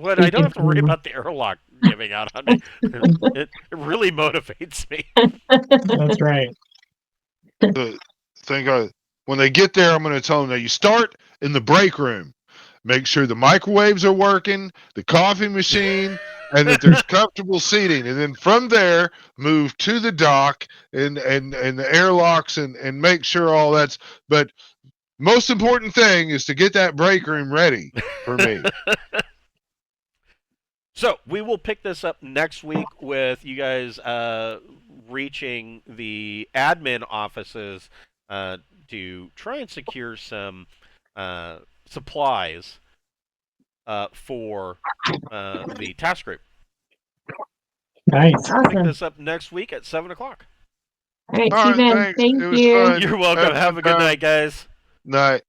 But I don't have to worry about the airlock giving out on me. It really motivates me. That's right. The thing when they get there, I'm going to tell them that you start in the break room. Make sure the microwaves are working, the coffee machine, and that there's comfortable seating. And then from there, move to the dock and the airlocks and make sure all that's. But most important thing is to get that break room ready for me. So we will pick this up next week with you guys reaching the admin offices to try and secure some supplies for the task group. Nice. Pick Awesome. this up next week at 7:00. All right, All see right, you then. thanks. Thank It was you. fun. You're welcome. Have a good night, guys. Night.